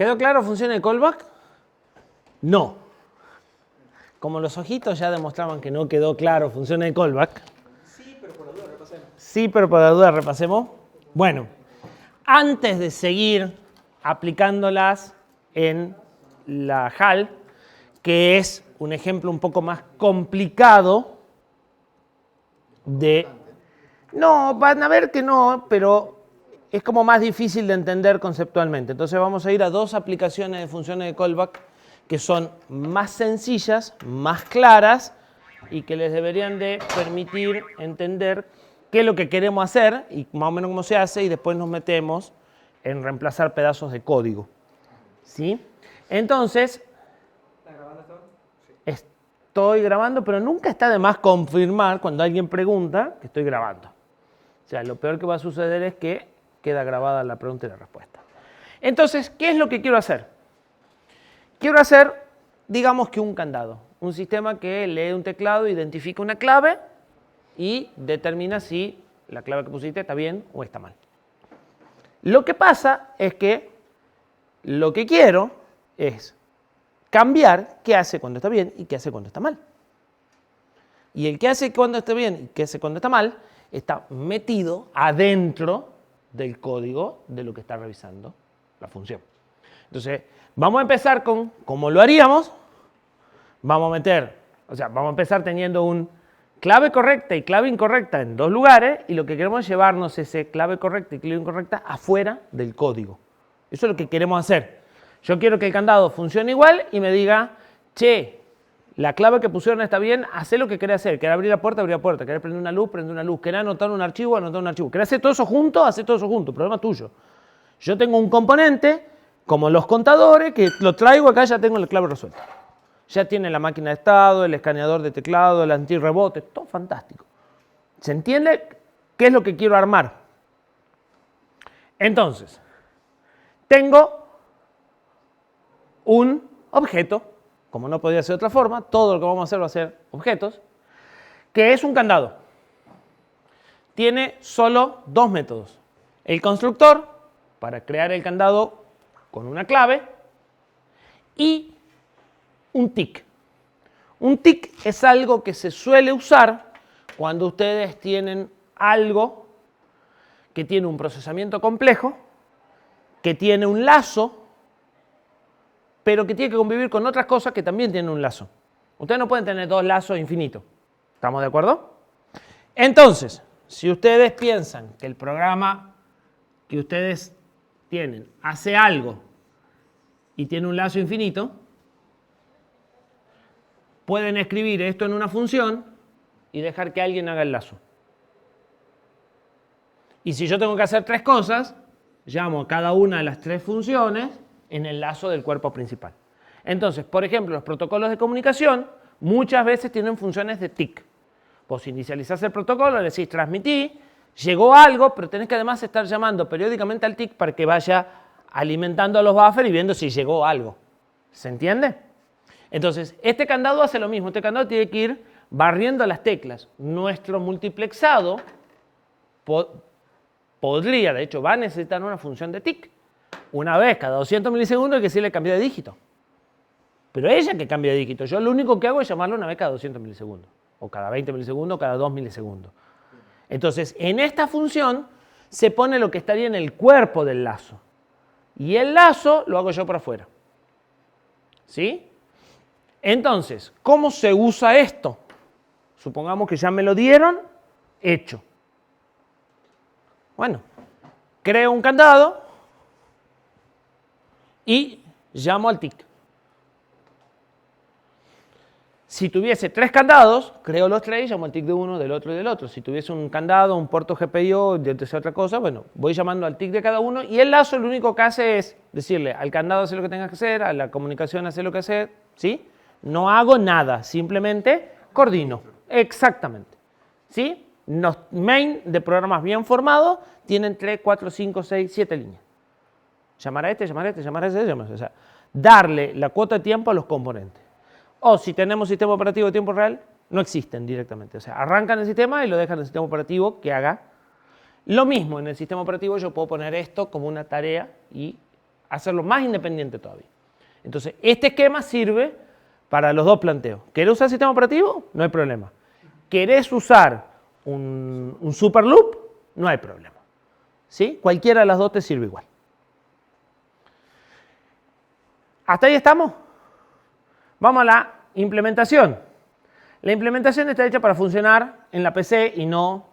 ¿Quedó claro funciona de callback? No. Como los ojitos ya demostraban que no quedó claro funciona de callback. Sí, pero por la duda repasemos. Sí, pero por la duda repasemos. Bueno, antes de seguir aplicándolas en la HAL, que es un ejemplo un poco más complicado de... No, van a ver que no, pero es como más difícil de entender conceptualmente. Entonces vamos a ir a dos aplicaciones de funciones de callback que son más sencillas, más claras y que les deberían de permitir entender qué es lo que queremos hacer y más o menos cómo se hace y después nos metemos en reemplazar pedazos de código. ¿Sí? Entonces, ¿Estás grabando hasta ahora? Sí. estoy grabando, pero nunca está de más confirmar cuando alguien pregunta que estoy grabando. O sea, lo peor que va a suceder es que queda grabada la pregunta y la respuesta. Entonces, ¿qué es lo que quiero hacer? Quiero hacer, digamos que un candado. Un sistema que lee un teclado, identifica una clave y determina si la clave que pusiste está bien o está mal. Lo que pasa es que lo que quiero es cambiar qué hace cuando está bien y qué hace cuando está mal. Y el que hace cuando está bien y qué hace cuando está mal está metido adentro del código de lo que está revisando la función. Entonces, vamos a empezar con cómo lo haríamos. Vamos a empezar teniendo un clave correcta y clave incorrecta en dos lugares y lo que queremos es llevarnos ese clave correcta y clave incorrecta afuera del código. Eso es lo que queremos hacer. Yo quiero que el candado funcione igual y me diga, che, la clave que pusieron está bien, haz lo que querés hacer. ¿Querés abrir la puerta? Abrir la puerta. ¿Querés prender una luz? Prender una luz. ¿Querés anotar un archivo? Anotar un archivo. ¿Querés hacer todo eso junto? Haz todo eso junto. Problema tuyo. Yo tengo un componente, como los contadores, que lo traigo acá, ya tengo la clave resuelta. Ya tiene la máquina de estado, el escaneador de teclado, el antirrebote, todo fantástico. ¿Se entiende qué es lo que quiero armar? Entonces, tengo un objeto, como no podía ser de otra forma, todo lo que vamos a hacer va a ser objetos, que es un candado. Tiene solo dos métodos. El constructor, para crear el candado con una clave, y un tick. Un tick es algo que se suele usar cuando ustedes tienen algo que tiene un procesamiento complejo, que tiene un lazo, pero que tiene que convivir con otras cosas que también tienen un lazo. Ustedes no pueden tener dos lazos infinitos. ¿Estamos de acuerdo? Entonces, si ustedes piensan que el programa que ustedes tienen hace algo y tiene un lazo infinito, pueden escribir esto en una función y dejar que alguien haga el lazo. Y si yo tengo que hacer tres cosas, llamo a cada una de las tres funciones en el lazo del cuerpo principal. Entonces, por ejemplo, los protocolos de comunicación muchas veces tienen funciones de tick. Vos inicializás el protocolo, le decís transmití, llegó algo, pero tenés que además estar llamando periódicamente al tick para que vaya alimentando a los buffers y viendo si llegó algo. ¿Se entiende? Entonces, este candado hace lo mismo. Este candado tiene que ir barriendo las teclas. Nuestro multiplexado podría, de hecho, va a necesitar una función de tick. Una vez cada 200 milisegundos hay que decirle cambia de dígito. Pero ella que cambia de dígito. Yo lo único que hago es llamarlo una vez cada 200 milisegundos. O cada 20 milisegundos, o cada 2 milisegundos. Entonces, en esta función se pone lo que estaría en el cuerpo del lazo. Y el lazo lo hago yo por afuera. ¿Sí? Entonces, ¿cómo se usa esto? Supongamos que ya me lo dieron, hecho. Bueno, creo un candado y llamo al tick. Si tuviese tres candados, creo los tres y llamo al tick de uno, del otro y del otro. Si tuviese un candado, un puerto GPIO, de otra cosa, bueno, voy llamando al tick de cada uno y el lazo lo único que hace es decirle al candado hace lo que tengas que hacer, a la comunicación hace lo que hacer, ¿sí? No hago nada, simplemente coordino. Exactamente. ¿Sí? Los main de programas bien formados tienen 3, 4, 5, 6, 7 líneas. Llamar a este, llamar a este, llamar a este, llamar a este. O sea, darle la cuota de tiempo a los componentes. O si tenemos sistema operativo de tiempo real, no existen directamente. O sea, arrancan el sistema y lo dejan en el sistema operativo que haga. Lo mismo en el sistema operativo yo puedo poner esto como una tarea y hacerlo más independiente todavía. Entonces, este esquema sirve para los dos planteos. ¿Querés usar sistema operativo? No hay problema. ¿Querés usar un super loop? No hay problema. ¿Sí? Cualquiera de las dos te sirve igual. ¿Hasta ahí estamos? Vamos a la implementación. La implementación está hecha para funcionar en la PC y no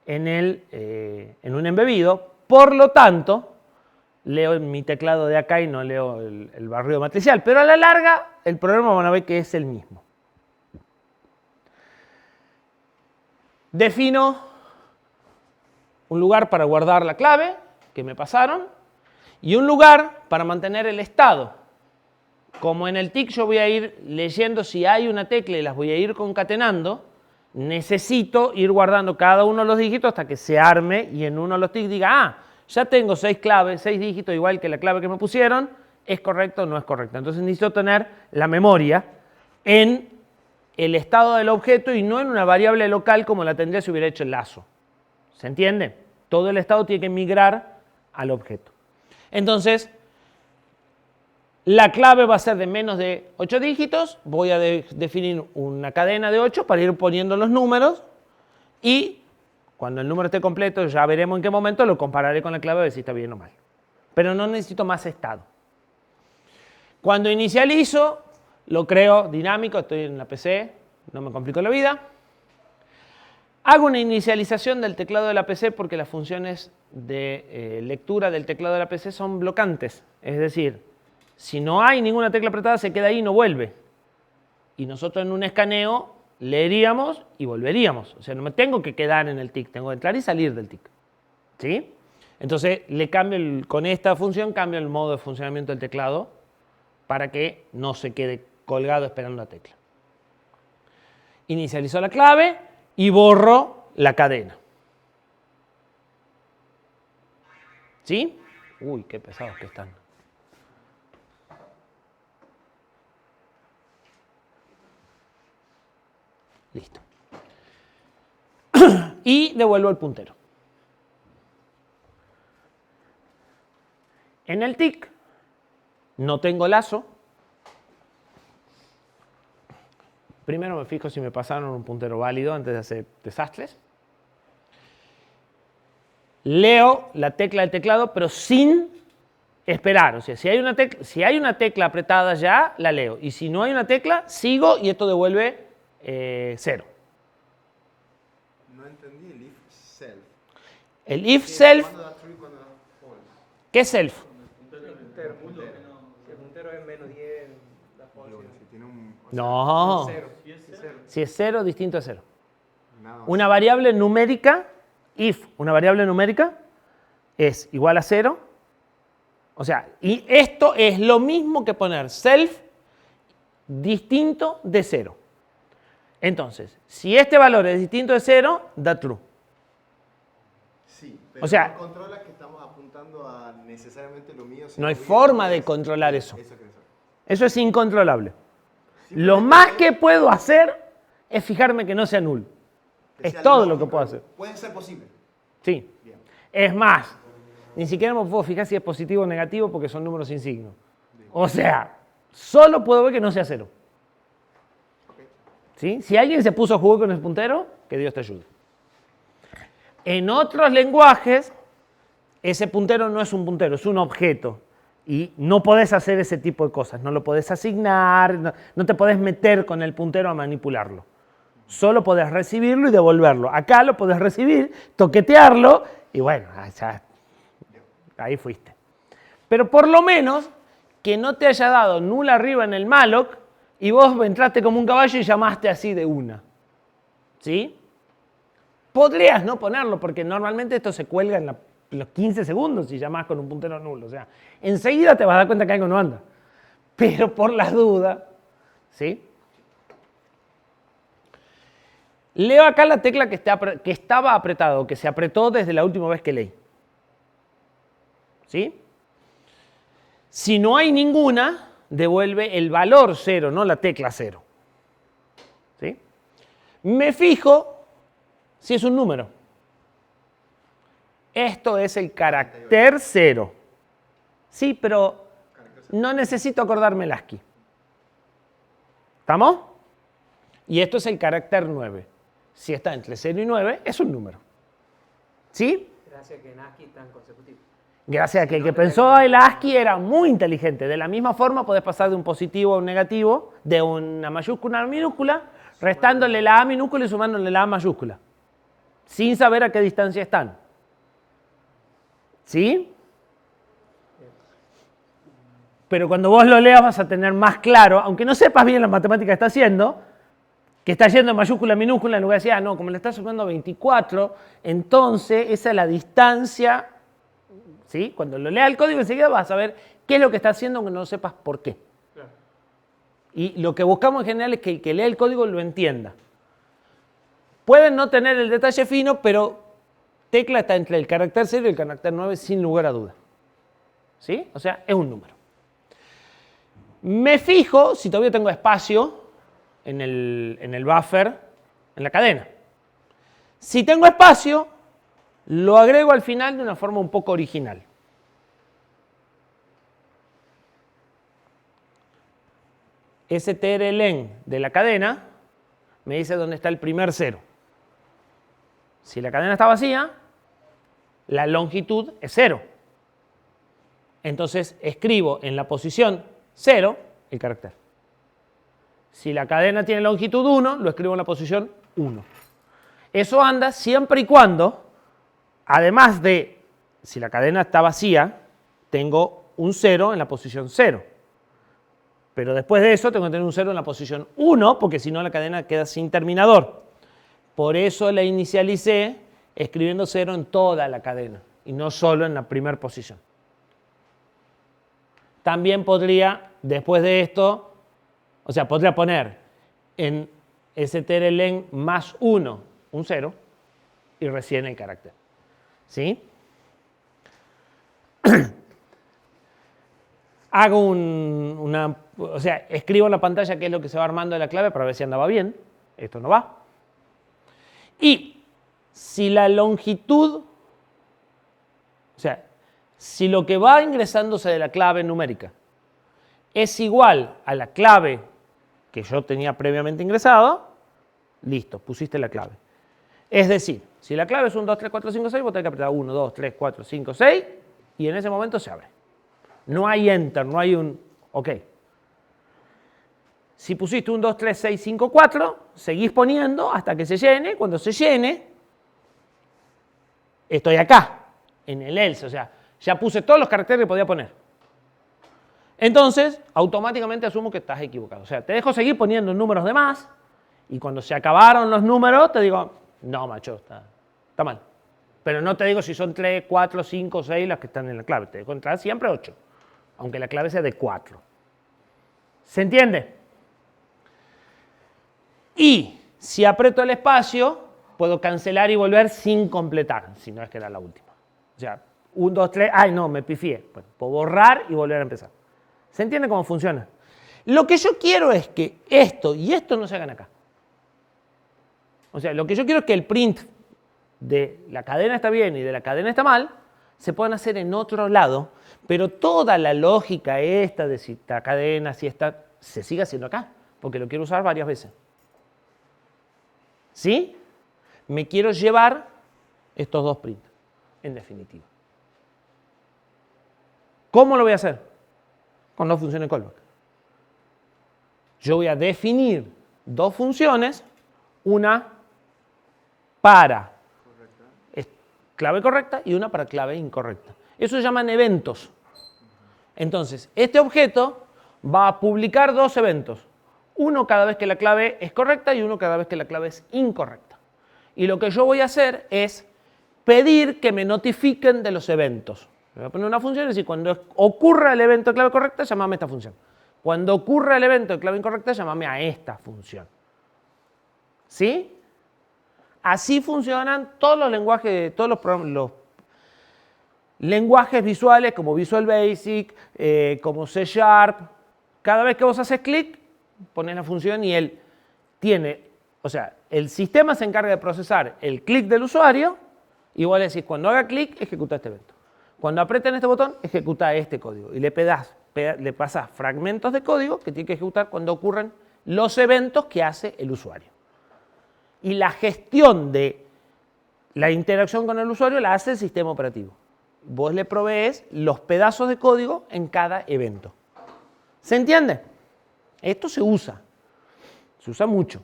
en un embebido. Por lo tanto, leo mi teclado de acá y no leo el barrido matricial. Pero a la larga, el problema van a ver que es el mismo. Defino un lugar para guardar la clave que me pasaron y un lugar para mantener el estado. Como en el TIC yo voy a ir leyendo si hay una tecla y las voy a ir concatenando, necesito ir guardando cada uno de los dígitos hasta que se arme y en uno de los TIC diga, ah, ya tengo 6 claves, 6 dígitos igual que la clave que me pusieron, ¿es correcto o no es correcto? Entonces necesito tener la memoria en el estado del objeto y no en una variable local como la tendría si hubiera hecho el lazo. ¿Se entiende? Todo el estado tiene que migrar al objeto. Entonces, la clave va a ser de menos de 8 dígitos, voy a definir una cadena de 8 para ir poniendo los números y cuando el número esté completo ya veremos en qué momento lo compararé con la clave a ver si está bien o mal. Pero no necesito más estado. Cuando inicializo, lo creo dinámico, estoy en la PC, no me complico la vida. Hago una inicialización del teclado de la PC porque las funciones de lectura del teclado de la PC son blocantes, es decir, si no hay ninguna tecla apretada, se queda ahí y no vuelve. Y nosotros en un escaneo leeríamos y volveríamos. O sea, no me tengo que quedar en el TIC, tengo que entrar y salir del TIC. ¿Sí? Entonces, le cambio con esta función, cambio el modo de funcionamiento del teclado para que no se quede colgado esperando la tecla. Inicializo la clave y borro la cadena. ¿Sí? Uy, qué pesados que están. Listo. Y devuelvo el puntero. En el TIC no tengo lazo. Primero me fijo si me pasaron un puntero válido antes de hacer desastres. Leo la tecla del teclado, pero sin esperar. O sea, si hay una tecla apretada ya, la leo. Y si no hay una tecla, sigo y esto devuelve 0. No entendí el if self. El if self, ¿Cuándo da true y cuándo da false? ¿qué es self? Si el puntero es menos 10, da false. Si tiene un... No. Cero. Cero. Si es 0, distinto a 0. Nada más. Una variable numérica, if, una variable numérica es igual a 0. O sea, y esto es lo mismo que poner self distinto de 0. Entonces, si este valor es distinto de 0, da true. Sí, pero O sea, no controla que estamos apuntando a necesariamente lo mío. no hay forma de controlar eso. Eso quiere decir. Eso es incontrolable. Lo más que puedo hacer es fijarme que no sea null. Que Es sea todo lo lógico. que puedo hacer. Puede ser posible. Sí. Bien. Es más, ni siquiera me puedo fijar si es positivo o negativo porque son números sin signo. O sea, solo puedo ver que no sea 0. ¿Sí? Si alguien se puso a jugar con el puntero, que Dios te ayude. En otros lenguajes, ese puntero no es un puntero, es un objeto. Y no podés hacer ese tipo de cosas. No lo podés asignar, no te podés meter con el puntero a manipularlo. Solo podés recibirlo y devolverlo. Acá lo podés recibir, toquetearlo y bueno, ya, ahí fuiste. Pero por lo menos que no te haya dado null arriba en el malloc y vos entraste como un caballo y llamaste así de una. ¿Sí? Podrías no ponerlo porque normalmente esto se cuelga en los 15 segundos si llamás con un puntero nulo. O sea, enseguida te vas a dar cuenta que algo no anda. Pero por las dudas, ¿sí? Leo acá la tecla que estaba apretada o que se apretó desde la última vez que leí. ¿Sí? Si no hay ninguna, devuelve el valor 0, no la tecla 0. ¿Sí? Me fijo si es un número. Esto es el carácter 0. Sí, pero no necesito acordarme el ASCII. ¿Estamos? Y esto es el carácter 9. Si está entre 0 y 9, es un número. ¿Sí? Gracias a que en ASCII están consecutivos. Gracias a que el que pensó el ASCII era muy inteligente. De la misma forma podés pasar de un positivo a un negativo, de una mayúscula a una minúscula, restándole la A minúscula y sumándole la A mayúscula. Sin saber a qué distancia están. ¿Sí? Pero cuando vos lo leas vas a tener más claro, aunque no sepas bien la matemática que está haciendo, que está yendo en mayúscula a minúscula, en lugar de decir, no, como le está sumando 24, entonces esa es la distancia. ¿Sí? Cuando lo leas el código enseguida vas a saber qué es lo que está haciendo aunque no sepas por qué. Claro. Y lo que buscamos en general es que el que lea el código lo entienda. Pueden no tener el detalle fino, pero tecla está entre el carácter 0 y el carácter 9 sin lugar a duda. ¿Sí? O sea, es un número. Me fijo si todavía tengo espacio en el buffer, en la cadena. Si tengo espacio, lo agrego al final de una forma un poco original. strlen de la cadena me dice dónde está el primer 0. Si la cadena está vacía, la longitud es 0. Entonces escribo en la posición 0 el carácter. Si la cadena tiene longitud 1, lo escribo en la posición 1. Eso anda siempre y cuando, además de, si la cadena está vacía, tengo un 0 en la posición 0. Pero después de eso tengo que tener un 0 en la posición 1, porque si no la cadena queda sin terminador. Por eso la inicialicé escribiendo 0 en toda la cadena y no solo en la primera posición. También podría, después de esto, o sea, podría poner en strlen más 1 un 0 y recién el carácter. ¿Sí? Hago o sea, escribo en la pantalla qué es lo que se va armando de la clave para ver si andaba bien. Esto no va. Y si la longitud, o sea, si lo que va ingresándose de la clave numérica es igual a la clave que yo tenía previamente ingresado, listo, pusiste la clave. Es decir, si la clave es 1, 2, 3, 4, 5, 6, vos tenés que apretar 1, 2, 3, 4, 5, 6 y en ese momento se abre. No hay enter, no hay un OK. Si pusiste 1, 2, 3, 6, 5, 4, seguís poniendo hasta que se llene. Cuando se llene, estoy acá, en el else, o sea, ya puse todos los caracteres que podía poner. Entonces, automáticamente asumo que estás equivocado. O sea, te dejo seguir poniendo números de más y cuando se acabaron los números te digo, no, macho, está mal. Pero no te digo si son 3, 4, 5, 6 las que están en la clave. Te dejo entrar siempre 8, aunque la clave sea de 4. ¿Se entiende? Y si aprieto el espacio, puedo cancelar y volver sin completar, si no es que era la última. O sea, 1, 2, 3, ay no, me pifié. Bueno, puedo borrar y volver a empezar. ¿Se entiende cómo funciona? Lo que yo quiero es que esto y esto no se hagan acá. O sea, lo que yo quiero es que el print de la cadena está bien y de la cadena está mal se puedan hacer en otro lado, pero toda la lógica esta de si esta cadena, si esta, se sigue haciendo acá, porque lo quiero usar varias veces. ¿Sí? Me quiero llevar estos dos prints, en definitiva. ¿Cómo lo voy a hacer? Con dos funciones callback. Yo voy a definir dos funciones, una para clave correcta y una para clave incorrecta. Eso se llaman eventos. Entonces, este objeto va a publicar dos eventos. Uno cada vez que la clave es correcta y uno cada vez que la clave es incorrecta. Y lo que yo voy a hacer es pedir que me notifiquen de los eventos. Voy a poner una función y decir, cuando ocurra el evento de clave correcta, llámame a esta función. Cuando ocurra el evento de clave incorrecta, llámame a esta función. ¿Sí? Así funcionan todos los lenguajes, todos los lenguajes visuales como Visual Basic, como C#. Cada vez que vos haces clic, pones la función y él tiene, o sea, el sistema se encarga de procesar el clic del usuario y vos le decís, cuando haga clic, ejecuta este evento. Cuando aprieten este botón, ejecuta este código. Y le pasas fragmentos de código que tiene que ejecutar cuando ocurren los eventos que hace el usuario. Y la gestión de la interacción con el usuario la hace el sistema operativo. Vos le provees los pedazos de código en cada evento. ¿Se entiende? Esto se usa mucho.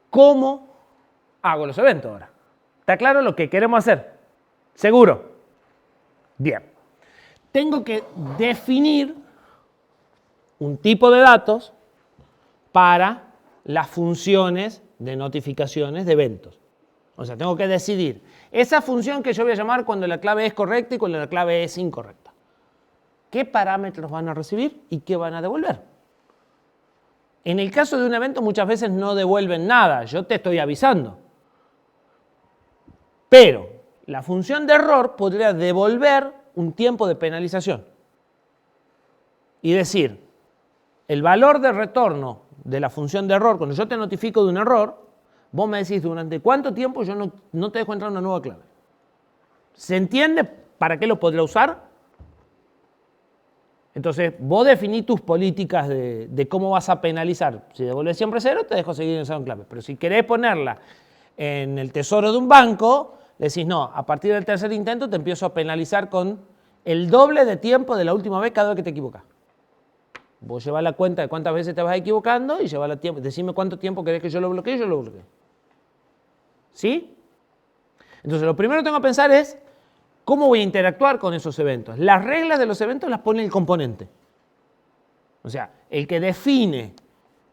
¿Cómo hago los eventos ahora? ¿Está claro lo que queremos hacer? ¿Seguro? Bien. Tengo que definir un tipo de datos para las funciones de notificaciones de eventos. O sea, tengo que decidir esa función que yo voy a llamar cuando la clave es correcta y cuando la clave es incorrecta. ¿Qué parámetros van a recibir y qué van a devolver? En el caso de un evento muchas veces no devuelven nada, yo te estoy avisando. Pero la función de error podría devolver un tiempo de penalización. Y decir, el valor de retorno de la función de error, cuando yo te notifico de un error, vos me decís durante cuánto tiempo yo no te dejo entrar una nueva clave. ¿Se entiende para qué lo podrá usar? Entonces, vos definís tus políticas de cómo vas a penalizar. Si devuelves siempre 0, te dejo seguir usando clave. Pero si querés ponerla en el tesoro de un banco, decís, no, a partir del tercer intento te empiezo a penalizar con el doble de tiempo de la última vez cada vez que te equivocas. Vos llevás la cuenta de cuántas veces te vas equivocando y llevás tiempo. Decime cuánto tiempo querés que yo lo bloquee y yo lo bloqueo. ¿Sí? Entonces, lo primero que tengo que pensar es cómo voy a interactuar con esos eventos. Las reglas de los eventos las pone el componente. O sea, el que define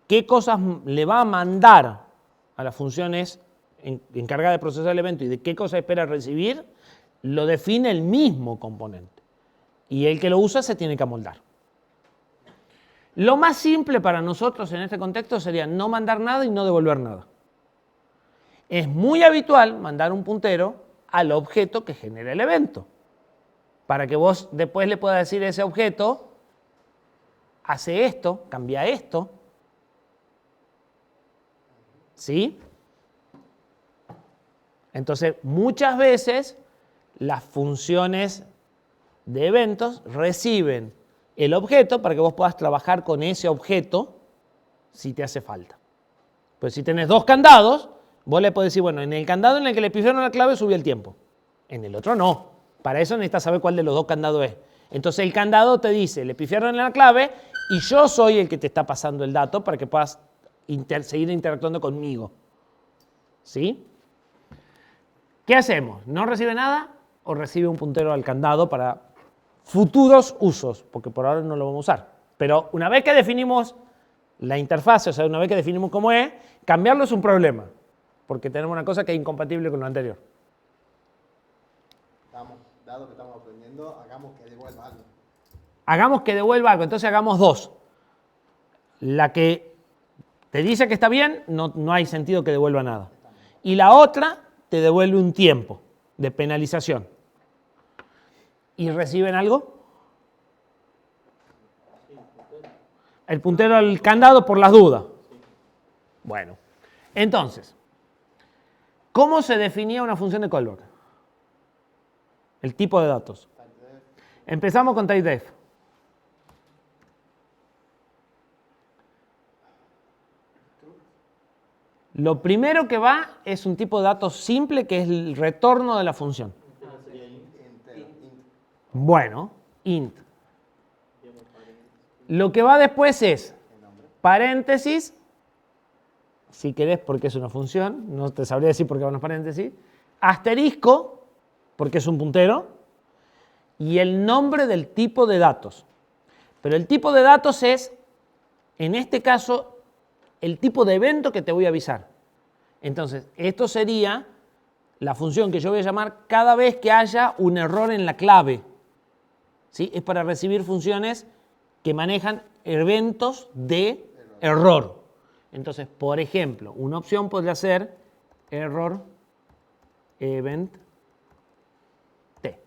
qué cosas le va a mandar a las funciones encargadas de procesar el evento y de qué cosas espera recibir, lo define el mismo componente. Y el que lo usa se tiene que amoldar. Lo más simple para nosotros en este contexto sería no mandar nada y no devolver nada. Es muy habitual mandar un puntero al objeto que genera el evento, para que vos después le puedas decir a ese objeto, hace esto, cambia esto. ¿Sí? Entonces, muchas veces las funciones de eventos reciben el objeto para que vos puedas trabajar con ese objeto si te hace falta. Pues si tenés dos candados, vos le podés decir, bueno, en el candado en el que le pifiaron la clave subí el tiempo. En el otro no. Para eso necesitas saber cuál de los dos candados es. Entonces el candado te dice, le pifiaron la clave y yo soy el que te está pasando el dato para que puedas seguir interactuando conmigo. ¿Sí? ¿Qué hacemos? ¿No recibe nada o recibe un puntero al candado para futuros usos? Porque por ahora no lo vamos a usar. Pero una vez que definimos la interfaz, o sea, una vez que definimos cómo es, cambiarlo es un problema. Porque tenemos una cosa que es incompatible con lo anterior. Dado que estamos aprendiendo, hagamos que devuelva algo. Hagamos que devuelva algo, entonces hagamos dos. La que te dice que está bien, no hay sentido que devuelva nada. Y la otra te devuelve un tiempo de penalización. ¿Y reciben algo? El puntero al candado por las dudas. Bueno, entonces, ¿cómo se definía una función de callback? El tipo de datos. Empezamos con typedef. Lo primero que va es un tipo de datos simple que es el retorno de la función. Bueno, int. Lo que va después es paréntesis, si querés porque es una función, no te sabría decir por qué van los paréntesis, asterisco, porque es un puntero, y el nombre del tipo de datos. Pero el tipo de datos es, en este caso, el tipo de evento que te voy a avisar. Entonces, esto sería la función que yo voy a llamar cada vez que haya un error en la clave. ¿Sí? Es para recibir funciones que manejan eventos de error. Entonces, por ejemplo, una opción podría ser error event t.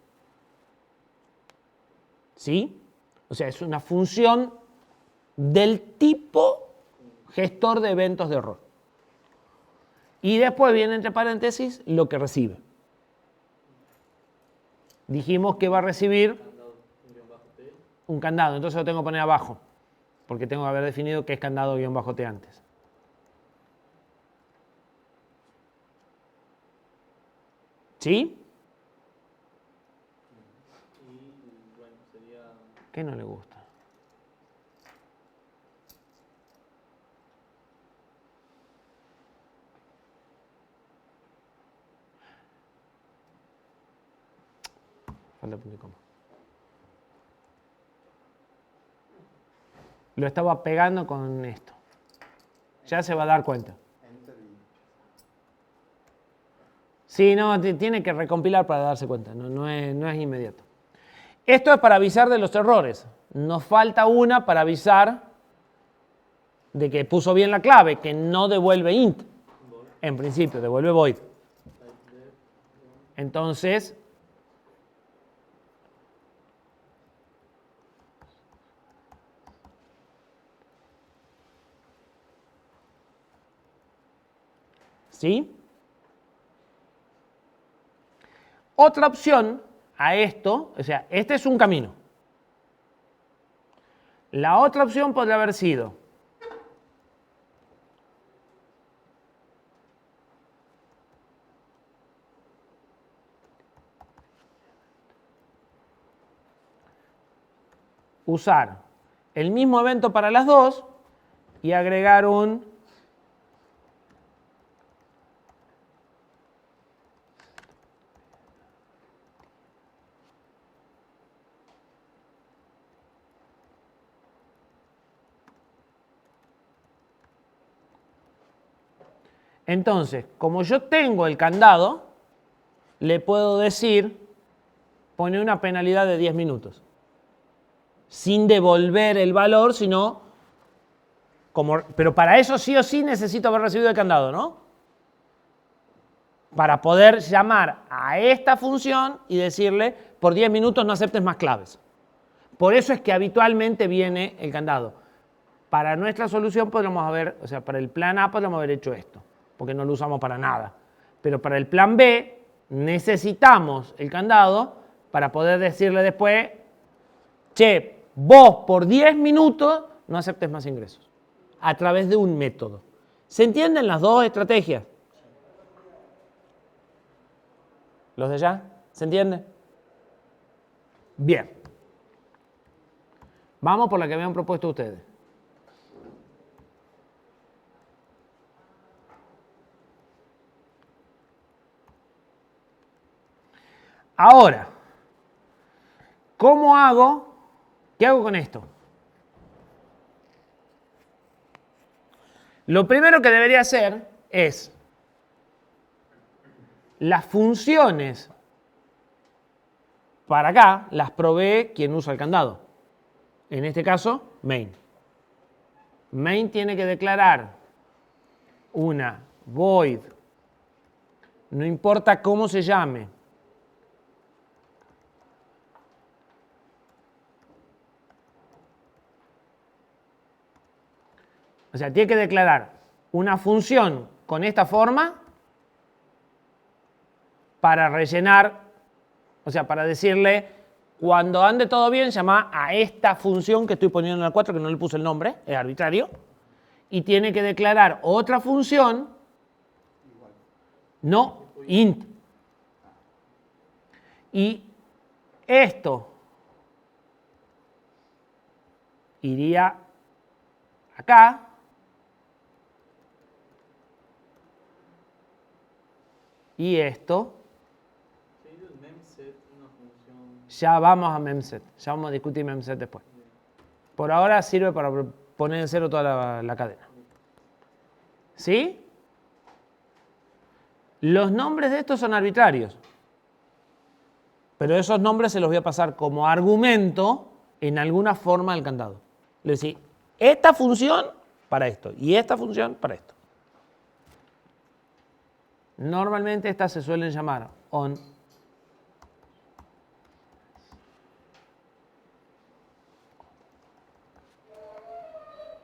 ¿Sí? O sea, es una función del tipo gestor de eventos de error. Y después viene entre paréntesis lo que recibe. dijimos que va a recibir un candado. Entonces lo tengo que poner abajo, porque tengo que haber definido qué es candado guión bajo T antes. ¿Sí? ¿Qué no le gusta? Falta punto y coma. Lo estaba pegando con esto. Ya se va a dar cuenta. Sí, no, tiene que recompilar para darse cuenta, no es inmediato. Esto es para avisar de los errores. Nos falta una para avisar de que puso bien la clave, que no devuelve int. En principio, devuelve void. Entonces, ¿sí? Otra opción a esto, o sea, este es un camino. La otra opción podría haber sido usar el mismo evento para las dos y agregar un Entonces, como yo tengo el candado, le puedo decir, pone una penalidad de 10 minutos. Sin devolver el valor, sino, pero para eso sí o sí necesito haber recibido el candado, ¿no? Para poder llamar a esta función y decirle, por 10 minutos no aceptes más claves. Por eso es que habitualmente viene el candado. Para nuestra solución podríamos haber, o sea, para el plan A podríamos haber hecho esto, porque no lo usamos para nada. Pero para el plan B necesitamos el candado para poder decirle después, che, vos por 10 minutos no aceptes más ingresos, a través de un método. ¿Se entienden las dos estrategias? ¿Los de allá? ¿Se entiende? Bien. Vamos por la que habían propuesto ustedes. Ahora, ¿cómo hago? ¿Qué hago con esto? Lo primero que debería hacer es las funciones para acá las provee quien usa el candado. En este caso, main. Main tiene que declarar una void, no importa cómo se llame, o sea, tiene que declarar una función con esta forma para rellenar, o sea, para decirle, cuando ande todo bien, llama a esta función que estoy poniendo en la 4, que no le puse el nombre, es arbitrario, y tiene que declarar otra función, no, int. Y esto iría acá. Y esto, ya vamos a memset, ya vamos a discutir memset después. Por ahora sirve para poner en cero toda la cadena. ¿Sí? Los nombres de estos son arbitrarios, pero esos nombres se los voy a pasar como argumento en alguna forma del candado. Le decía, esta función para esto y esta función para esto. Normalmente estas se suelen llamar on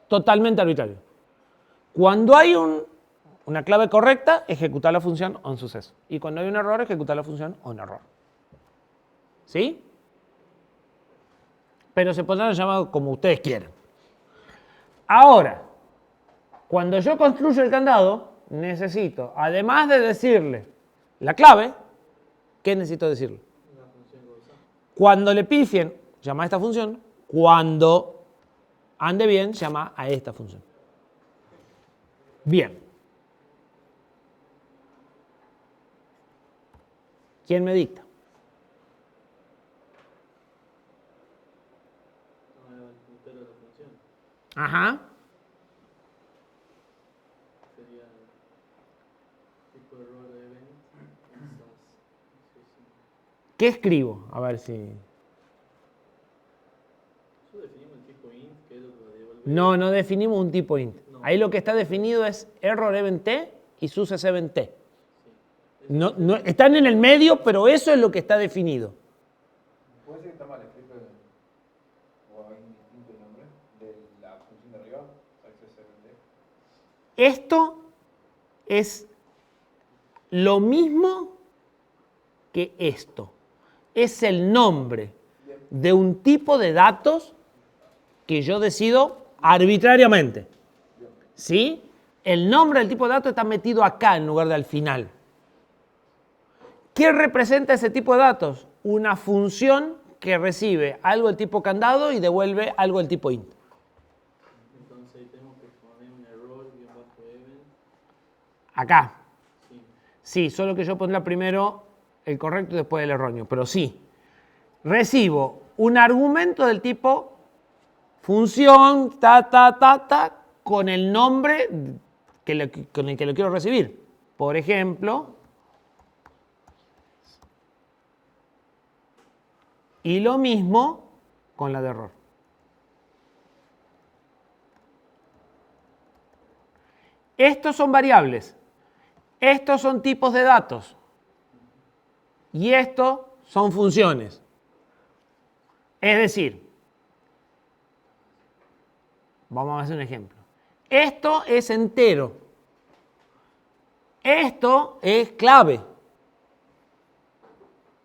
totalmente arbitrario. Cuando hay una clave correcta, ejecutar la función onSuccess. Y cuando hay un error, ejecutar la función onError. ¿Sí? Pero se podrán llamar como ustedes quieran. Ahora, cuando yo construyo el candado, necesito, además de decirle la clave, ¿qué necesito decirle? Cuando le pifien, llama a esta función. Cuando ande bien, llama a esta función. Bien. ¿Quién me dicta? Ajá. ¿Qué escribo? A ver si... No, no definimos un tipo int. Ahí lo que está definido es error event t y success event t. No, no, están en el medio, pero eso es lo que está definido. ¿Puede ser que está mal escrito o hay indistinto el nombre de la función de arriba? Esto es lo mismo que esto. Es el nombre de un tipo de datos que yo decido arbitrariamente. ¿Sí? El nombre del tipo de datos está metido acá en lugar de al final. ¿Qué representa ese tipo de datos? Una función que recibe algo del tipo candado y devuelve algo del tipo int. Entonces tenemos que poner un error bajo event. Acá. Sí, solo que yo pondré primero el correcto y después el erróneo, pero sí. Recibo un argumento del tipo función, con el nombre con el que lo quiero recibir. Por ejemplo, y lo mismo con la de error. Estos son variables. Estos son tipos de datos. Y estos son funciones. Es decir, vamos a hacer un ejemplo. Esto es entero. Esto es clave.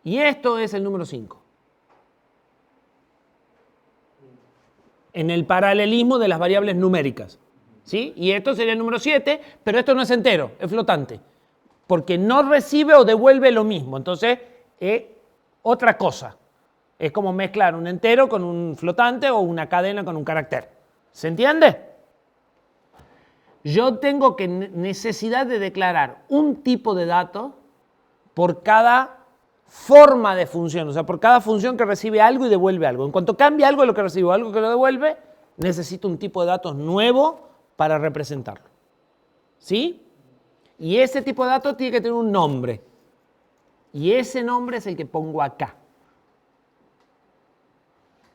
Y esto es el número 5. En el paralelismo de las variables numéricas. ¿Sí? Y esto sería el número 7, pero esto no es entero, es flotante. Porque no recibe o devuelve lo mismo. Entonces, es otra cosa. Es como mezclar un entero con un flotante o una cadena con un carácter. ¿Se entiende? Yo tengo que necesidad de declarar un tipo de dato por cada forma de función, o sea, por cada función que recibe algo y devuelve algo. En cuanto cambia algo de lo que recibo, algo que lo devuelve, necesito un tipo de datos nuevo para representarlo. ¿Sí? Y ese tipo de datos tiene que tener un nombre. Y ese nombre es el que pongo acá.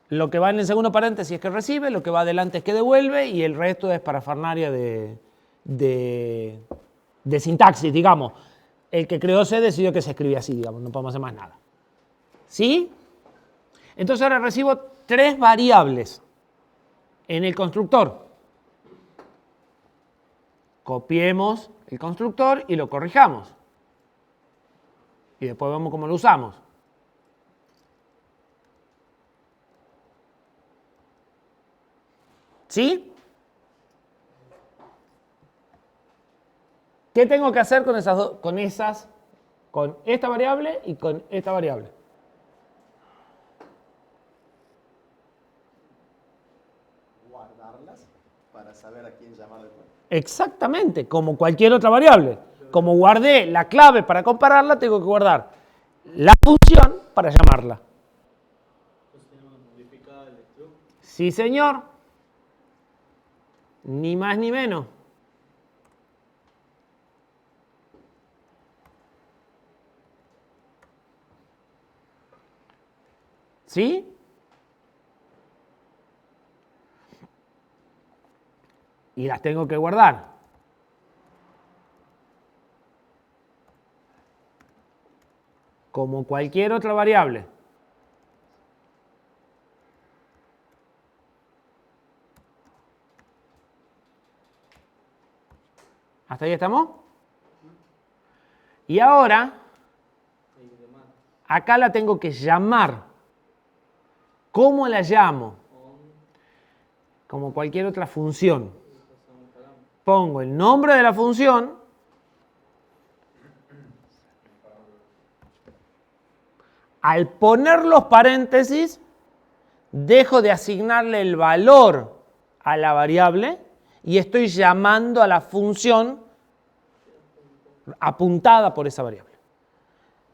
Lo que va en el segundo paréntesis es que recibe, lo que va adelante es que devuelve y el resto es parafernalia de sintaxis, digamos. El que creó C decidió que se escribía así, digamos, no podemos hacer más nada. ¿Sí? Entonces ahora recibo 3 variables en el constructor. Copiemos el constructor y lo corrijamos. Y después vemos cómo lo usamos. ¿Sí? ¿Qué tengo que hacer con esas dos, con esta variable y con esta variable? Guardarlas para saber a quién llamar después. Exactamente, como cualquier otra variable. Como guardé la clave para compararla, tengo que guardar la función para llamarla. Sí, señor. Ni más ni menos. ¿Sí? Y las tengo que guardar. Como cualquier otra variable. ¿Hasta ahí estamos? Y ahora acá la tengo que llamar. ¿Cómo la llamo? Como cualquier otra función. Pongo el nombre de la función. Al poner los paréntesis, dejo de asignarle el valor a la variable y estoy llamando a la función apuntada por esa variable.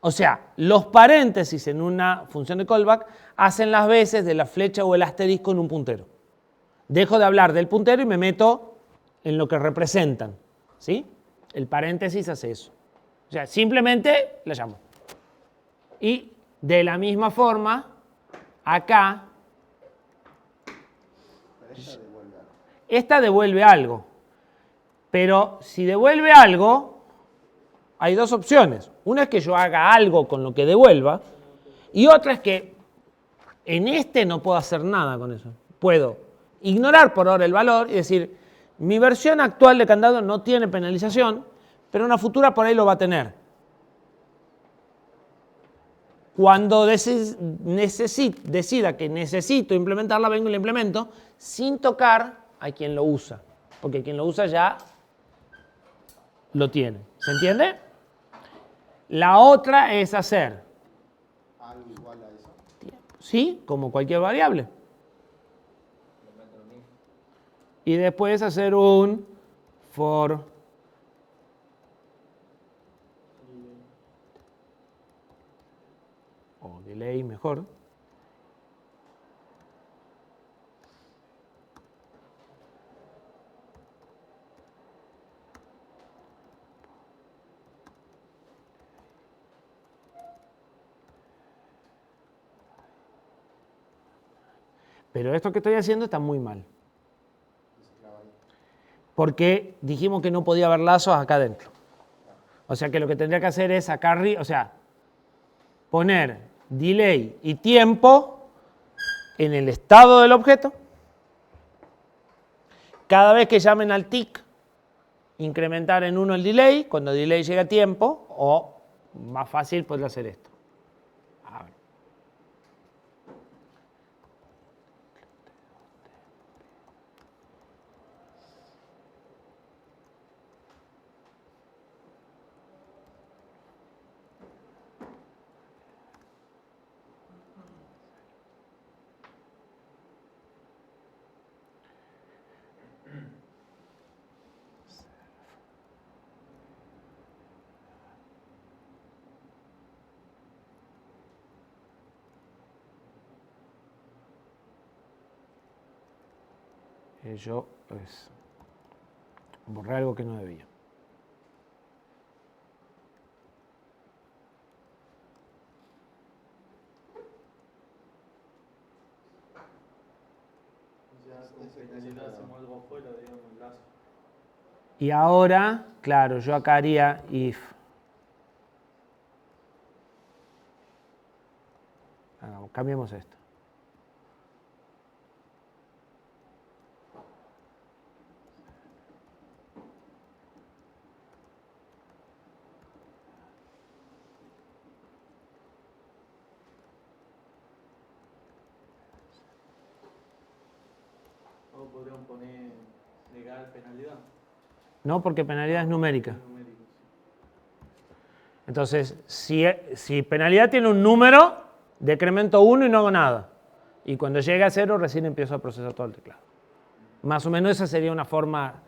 O sea, los paréntesis en una función de callback hacen las veces de la flecha o el asterisco en un puntero. Dejo de hablar del puntero y me meto en lo que representan. ¿Sí? El paréntesis hace eso. O sea, simplemente la llamo. Y de la misma forma, acá, esta devuelve algo. Pero si devuelve algo, hay dos opciones. Una es que yo haga algo con lo que devuelva y otra es que en este no puedo hacer nada con eso. Puedo ignorar por ahora el valor y decir, mi versión actual de candado no tiene penalización, pero una futura por ahí lo va a tener. Cuando decida que necesito implementarla, vengo y la implemento sin tocar a quien lo usa, porque quien lo usa ya lo tiene. ¿Se entiende? La otra es hacer Algo igual a eso. ¿sí? Como cualquier variable. Y después hacer un for o delay mejor. Pero esto que estoy haciendo está muy mal. Porque dijimos que no podía haber lazos acá adentro. O sea que lo que tendría que hacer es sacar, o sea, poner delay y tiempo en el estado del objeto. Cada vez que llamen al tick, incrementar en 1 el delay, cuando el delay llega a tiempo, o más fácil podría hacer esto. A ver. Yo pues, borré algo que no debía. Ya con penalidad hacemos algo afuera, digamos, el lazo. Y ahora, claro, yo acá haría if. Cambiemos esto. O podríamos poner legal penalidad. No, porque penalidad es numérica. Numérico, sí. Entonces, si penalidad tiene un número, decremento 1 y no hago nada. Y cuando llegue a 0, recién empiezo a procesar todo el teclado. Más o menos esa sería una forma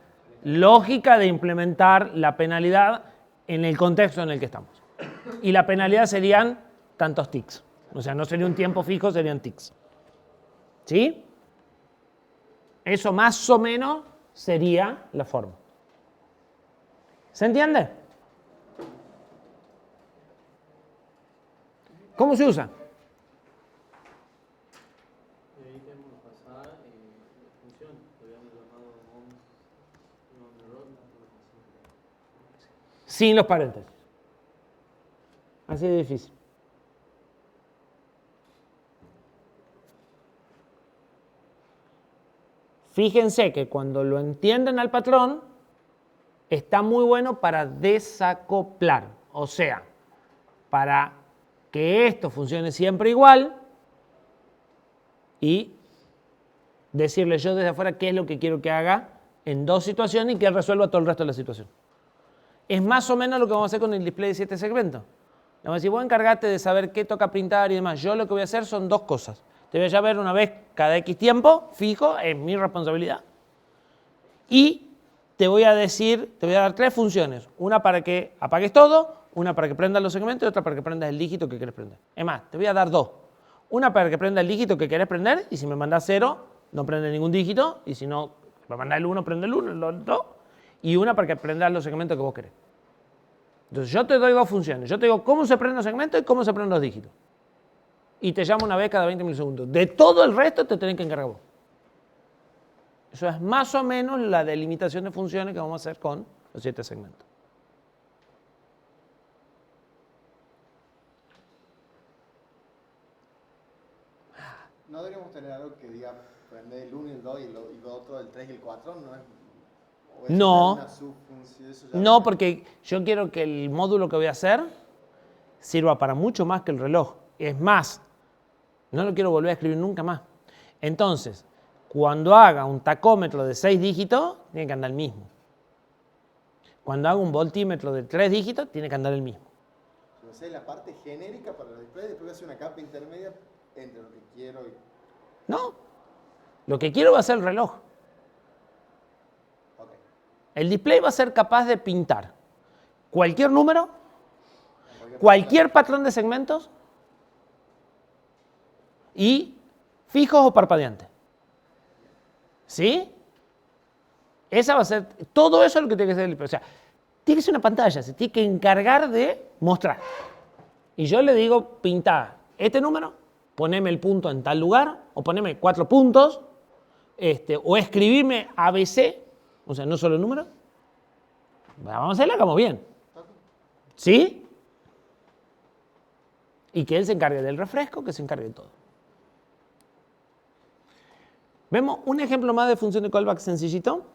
lógica de implementar la penalidad en el contexto en el que estamos. Y la penalidad serían tantos ticks. O sea, no sería un tiempo fijo, serían ticks. ¿Sí? Eso más o menos sería la forma. ¿Se entiende? ¿Cómo se usa? Y ahí tenemos que pasar la función. Lo habíamos llamado on Sin los paréntesis. Así de difícil. Fíjense que cuando lo entienden al patrón, está muy bueno para desacoplar. O sea, para que esto funcione siempre igual y decirle yo desde afuera qué es lo que quiero que haga en 2 situaciones y que él resuelva todo el resto de la situación. Es más o menos lo que vamos a hacer con el display de 7 segmentos. Vamos a decir, vos encargate de saber qué toca printar y demás. Yo lo que voy a hacer son 2 cosas. Te voy a ver una vez cada X tiempo, fijo, es mi responsabilidad. Y te voy a dar 3 funciones. Una para que apagues todo, una para que prendas los segmentos y otra para que prendas el dígito que quieres prender. Es más, te voy a dar 2. Una para que prenda el dígito que quieres prender y si me mandas 0, no prende ningún dígito. Y si no, me mandas el 1, prende el 1, el 2. Y una para que prendas los segmentos que vos querés. Entonces yo te doy 2 funciones. Yo te digo cómo se prenden los segmentos y cómo se prenden los dígitos. Y te llamo una vez cada 20 milisegundos. De todo el resto te tenés que encargar vos. Eso es más o menos la delimitación de funciones que vamos a hacer con los 7 segmentos. ¿No deberíamos tener algo que diga prende el 1 y el 2 y el otro, el 3 y el 4? No, no, porque yo quiero que el módulo que voy a hacer sirva para mucho más que el reloj. Es más, no lo quiero volver a escribir nunca más. Entonces, cuando haga un tacómetro de 6 dígitos, tiene que andar el mismo. Cuando haga un voltímetro de 3 dígitos, tiene que andar el mismo. O sea, la parte genérica para el display, después voy a hacer una capa intermedia entre lo que quiero y... No, lo que quiero va a ser el reloj. Okay. El display va a ser capaz de pintar cualquier número, cualquier patrón de segmentos y fijos o parpadeantes. ¿Sí? Esa va a ser, todo eso es lo que tiene que ser el display. O sea, tiene que ser una pantalla, se tiene que encargar de mostrar. Y yo le digo, pintá este número, poneme el punto en tal lugar, o poneme 4 puntos, o escribirme ABC, o sea, no solo el número. Vamos a hacerla, hagamos bien. ¿Sí? Y que él se encargue del refresco, que se encargue de todo. ¿Vemos un ejemplo más de función de callback sencillito?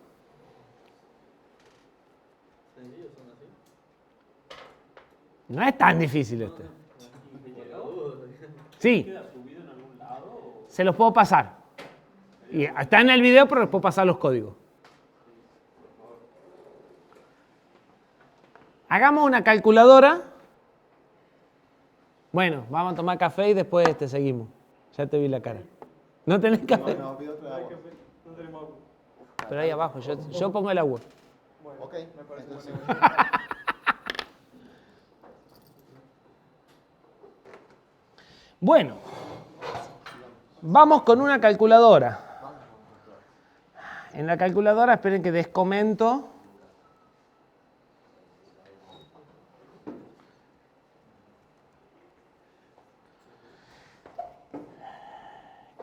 ¿Sencillos son así? No es tan difícil este. Sí. Se los puedo pasar. Y está en el video, pero les puedo pasar los códigos. Hagamos una calculadora. Bueno, vamos a tomar café y después seguimos. Ya te vi la cara. ¿No tenés café? No, pido otra agua. No tenemos agua. Pero ahí abajo, yo pongo el agua. Ok, me parece Entonces, Bueno, vamos con una calculadora. En la calculadora, esperen que descomento.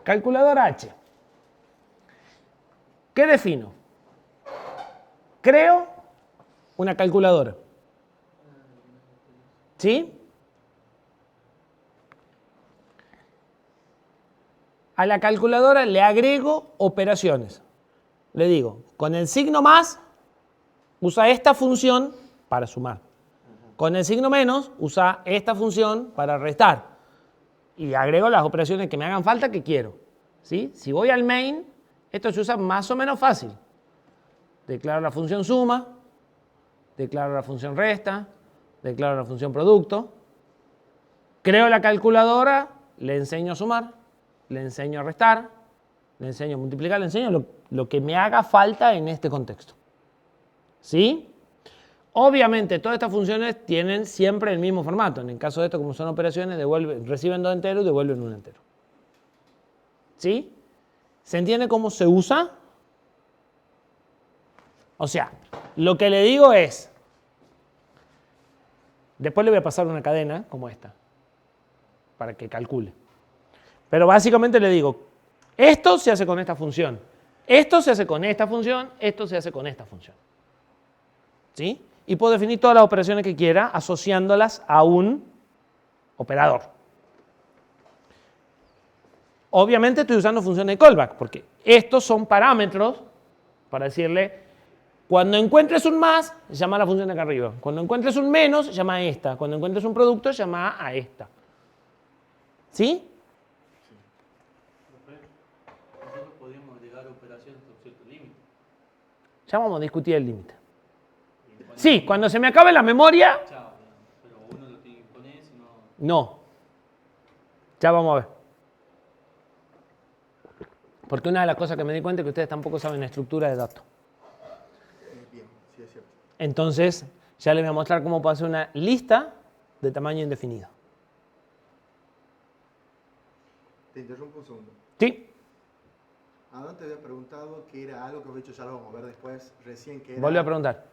Calculadora H. ¿Qué defino? Creo una calculadora. ¿Sí? A la calculadora le agrego operaciones. Le digo, con el signo más, usa esta función para sumar. Con el signo menos, usa esta función para restar. Y agrego las operaciones que me hagan falta que quiero. ¿Sí? Si voy al main, esto se usa más o menos fácil. Declaro la función suma, declaro la función resta, declaro la función producto. Creo la calculadora, le enseño a sumar, le enseño a restar, le enseño a multiplicar, le enseño lo que me haga falta en este contexto. ¿Sí? Obviamente todas estas funciones tienen siempre el mismo formato. En el caso de esto, como son operaciones, reciben 2 enteros y devuelven 1 entero. ¿Sí? ¿Se entiende cómo se usa? O sea, lo que le digo es, después le voy a pasar una cadena como esta, para que calcule. Pero básicamente le digo, esto se hace con esta función, esto se hace con esta función, esto se hace con esta función. ¿Sí? Y puedo definir todas las operaciones que quiera asociándolas a un operador. Obviamente estoy usando funciones de callback, porque estos son parámetros para decirle, cuando encuentres un más, llama a la función de acá arriba. Cuando encuentres un menos, llama a esta. Cuando encuentres un producto, llama a esta. ¿Sí? Profe, nosotros podríamos agregar operaciones hasta un cierto límite. Ya vamos a discutir el límite. Y Sí, cuando se me acabe la memoria, chao, pero uno lo tiene que poner, si no. no. Ya vamos a ver. Porque una de las cosas que me di cuenta es que ustedes tampoco saben la estructura de datos. Bien, sí es cierto. Entonces, ya les voy a mostrar cómo puedo hacer una lista de tamaño indefinido. Te interrumpo un segundo. ¿Sí? Adán te había preguntado que era algo que de hecho ya lo vamos a ver después, recién que era... Volví a preguntar.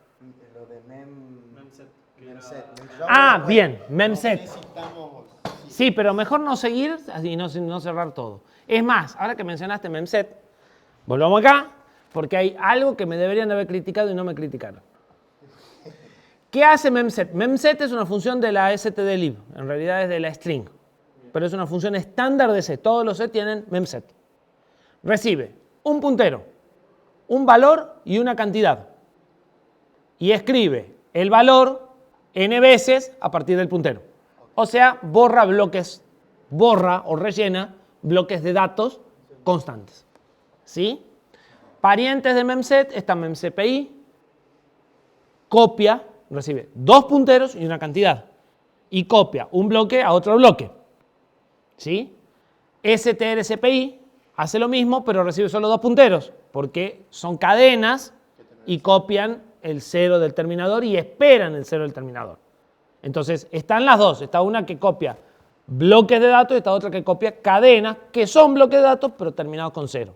Lo de Memset, que era- Memset. Ah, bien, Memset. Necesitamos... Sí, pero mejor no seguir y no cerrar todo. Es más, ahora que mencionaste Memset, volvamos acá, porque hay algo que me deberían de haber criticado y no me criticaron. ¿Qué hace Memset? Memset es una función de la stdlib, en realidad es de la string, pero es una función estándar de C. Todos los C tienen Memset. Recibe un puntero, un valor y una cantidad. Y escribe el valor n veces a partir del puntero. O sea, borra bloques, borra o rellena bloques de datos constantes. ¿Sí? Parientes de Memset están memcpy, copia, recibe dos punteros y una cantidad. Y copia un bloque a otro bloque. ¿Sí? strcpy hace lo mismo, pero recibe solo dos punteros, porque son cadenas y copian el cero del terminador y esperan el cero del terminador. Entonces, están las dos. Está una que copia bloques de datos y está otra que copia cadenas, que son bloques de datos, pero terminados con cero.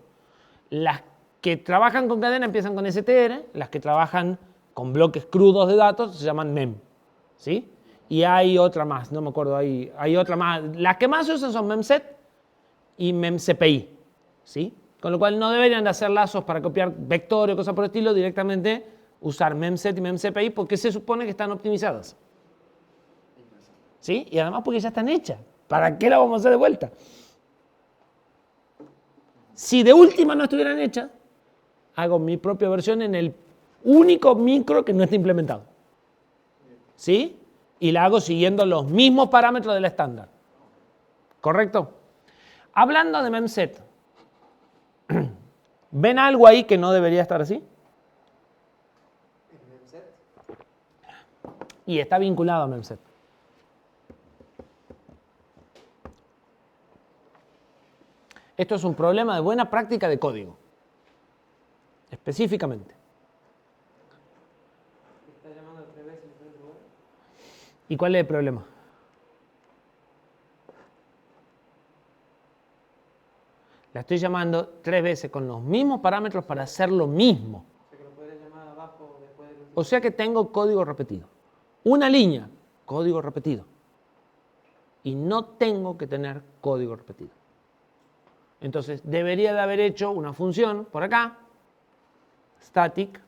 Las que trabajan con cadena empiezan con str, las que trabajan con bloques crudos de datos se llaman mem. ¿Sí? Y hay otra más, no me acuerdo, hay otra más. Las que más se usan son memset y memcpy. ¿Sí? Con lo cual no deberían de hacer lazos para copiar vectores o cosas por el estilo, directamente usar memset y memcpy porque se supone que están optimizadas. ¿Sí? Y además porque ya están hechas. ¿Para qué la vamos a hacer de vuelta? Si de última no estuvieran hechas, hago mi propia versión en el único micro que no está implementado. ¿Sí? Y la hago siguiendo los mismos parámetros del estándar. ¿Correcto? Hablando de memset, ¿ven algo ahí que no debería estar así? Y está vinculado a memset. Esto es un problema de buena práctica de código. Específicamente. Está llamando 3 veces en diferentes lugares. ¿Y cuál es el problema? La estoy llamando 3 veces con los mismos parámetros para hacer lo mismo. O sea que lo podrías llamar abajo después del último. O sea que tengo código repetido. Una línea, código repetido. Y no tengo que tener código repetido. Entonces, debería de haber hecho una función por acá, static,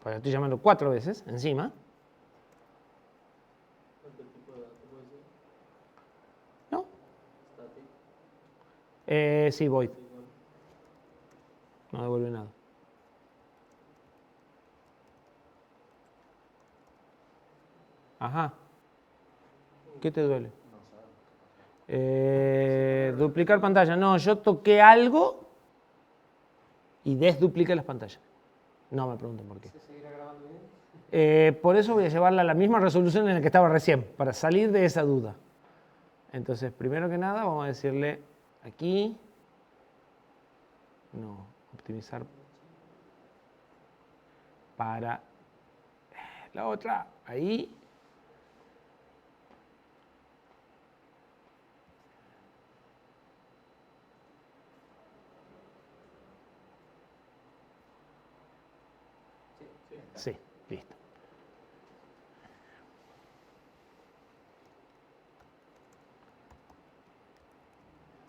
pues la estoy llamando 4 veces encima. ¿Cuánto tipo de datos puede ser? ¿No? Static. Sí, void. Igual. No devuelve nada. Ajá. ¿Qué te duele? Duplicar pantalla. No, yo toqué algo y desdupliqué las pantallas. No me pregunten por qué. ¿Se seguirá grabando bien? Por eso voy a llevarla a la misma resolución en la que estaba recién, para salir de esa duda. Entonces, primero que nada, vamos a decirle aquí. No, optimizar para la otra. Ahí. Sí, listo.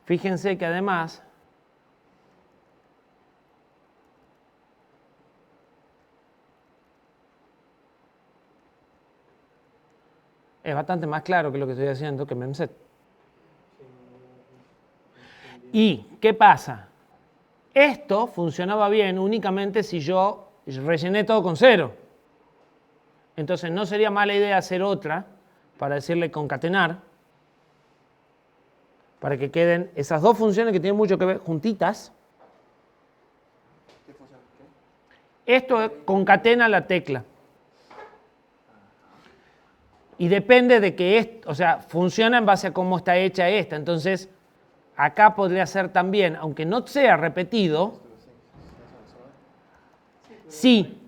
Fíjense que además Es bastante más claro que lo que estoy haciendo que memset. ¿Y qué pasa? Esto funcionaba bien únicamente si yo rellené todo con 0. Entonces no sería mala idea hacer otra para decirle concatenar, para que queden esas dos funciones que tienen mucho que ver juntitas. ¿Qué funciona? ¿Qué? Esto concatena la tecla. Y depende de que esto, o sea, funciona en base a cómo está hecha esta. Entonces, acá podría ser también, aunque no sea repetido, sí.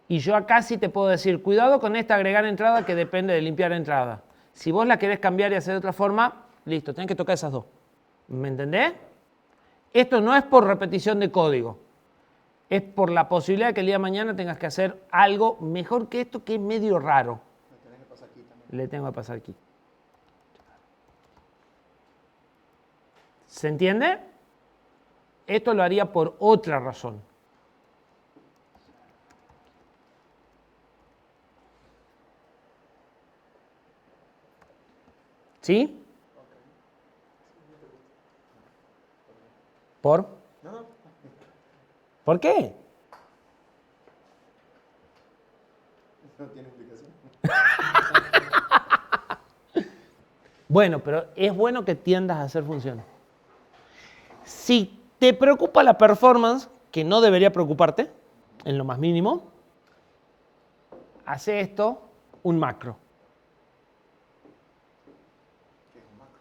Y yo acá sí te puedo decir, cuidado con esta agregar entrada que depende de limpiar entrada. Si vos la querés cambiar y hacer de otra forma, listo, tenés que tocar esas dos. ¿Me entendés? Esto no es por repetición de código. Es por la posibilidad de que el día de mañana tengas que hacer algo mejor que esto, que es medio raro. Le tenés que pasar aquí también. Le tengo que pasar aquí. ¿Se entiende? Esto lo haría por otra razón. ¿Sí? ¿Por? No. ¿Por qué? No tiene explicación. Bueno, pero es bueno que tiendas a hacer funciones. Si te preocupa la performance, que no debería preocuparte, en lo más mínimo, hace esto un macro. ¿Qué es un macro?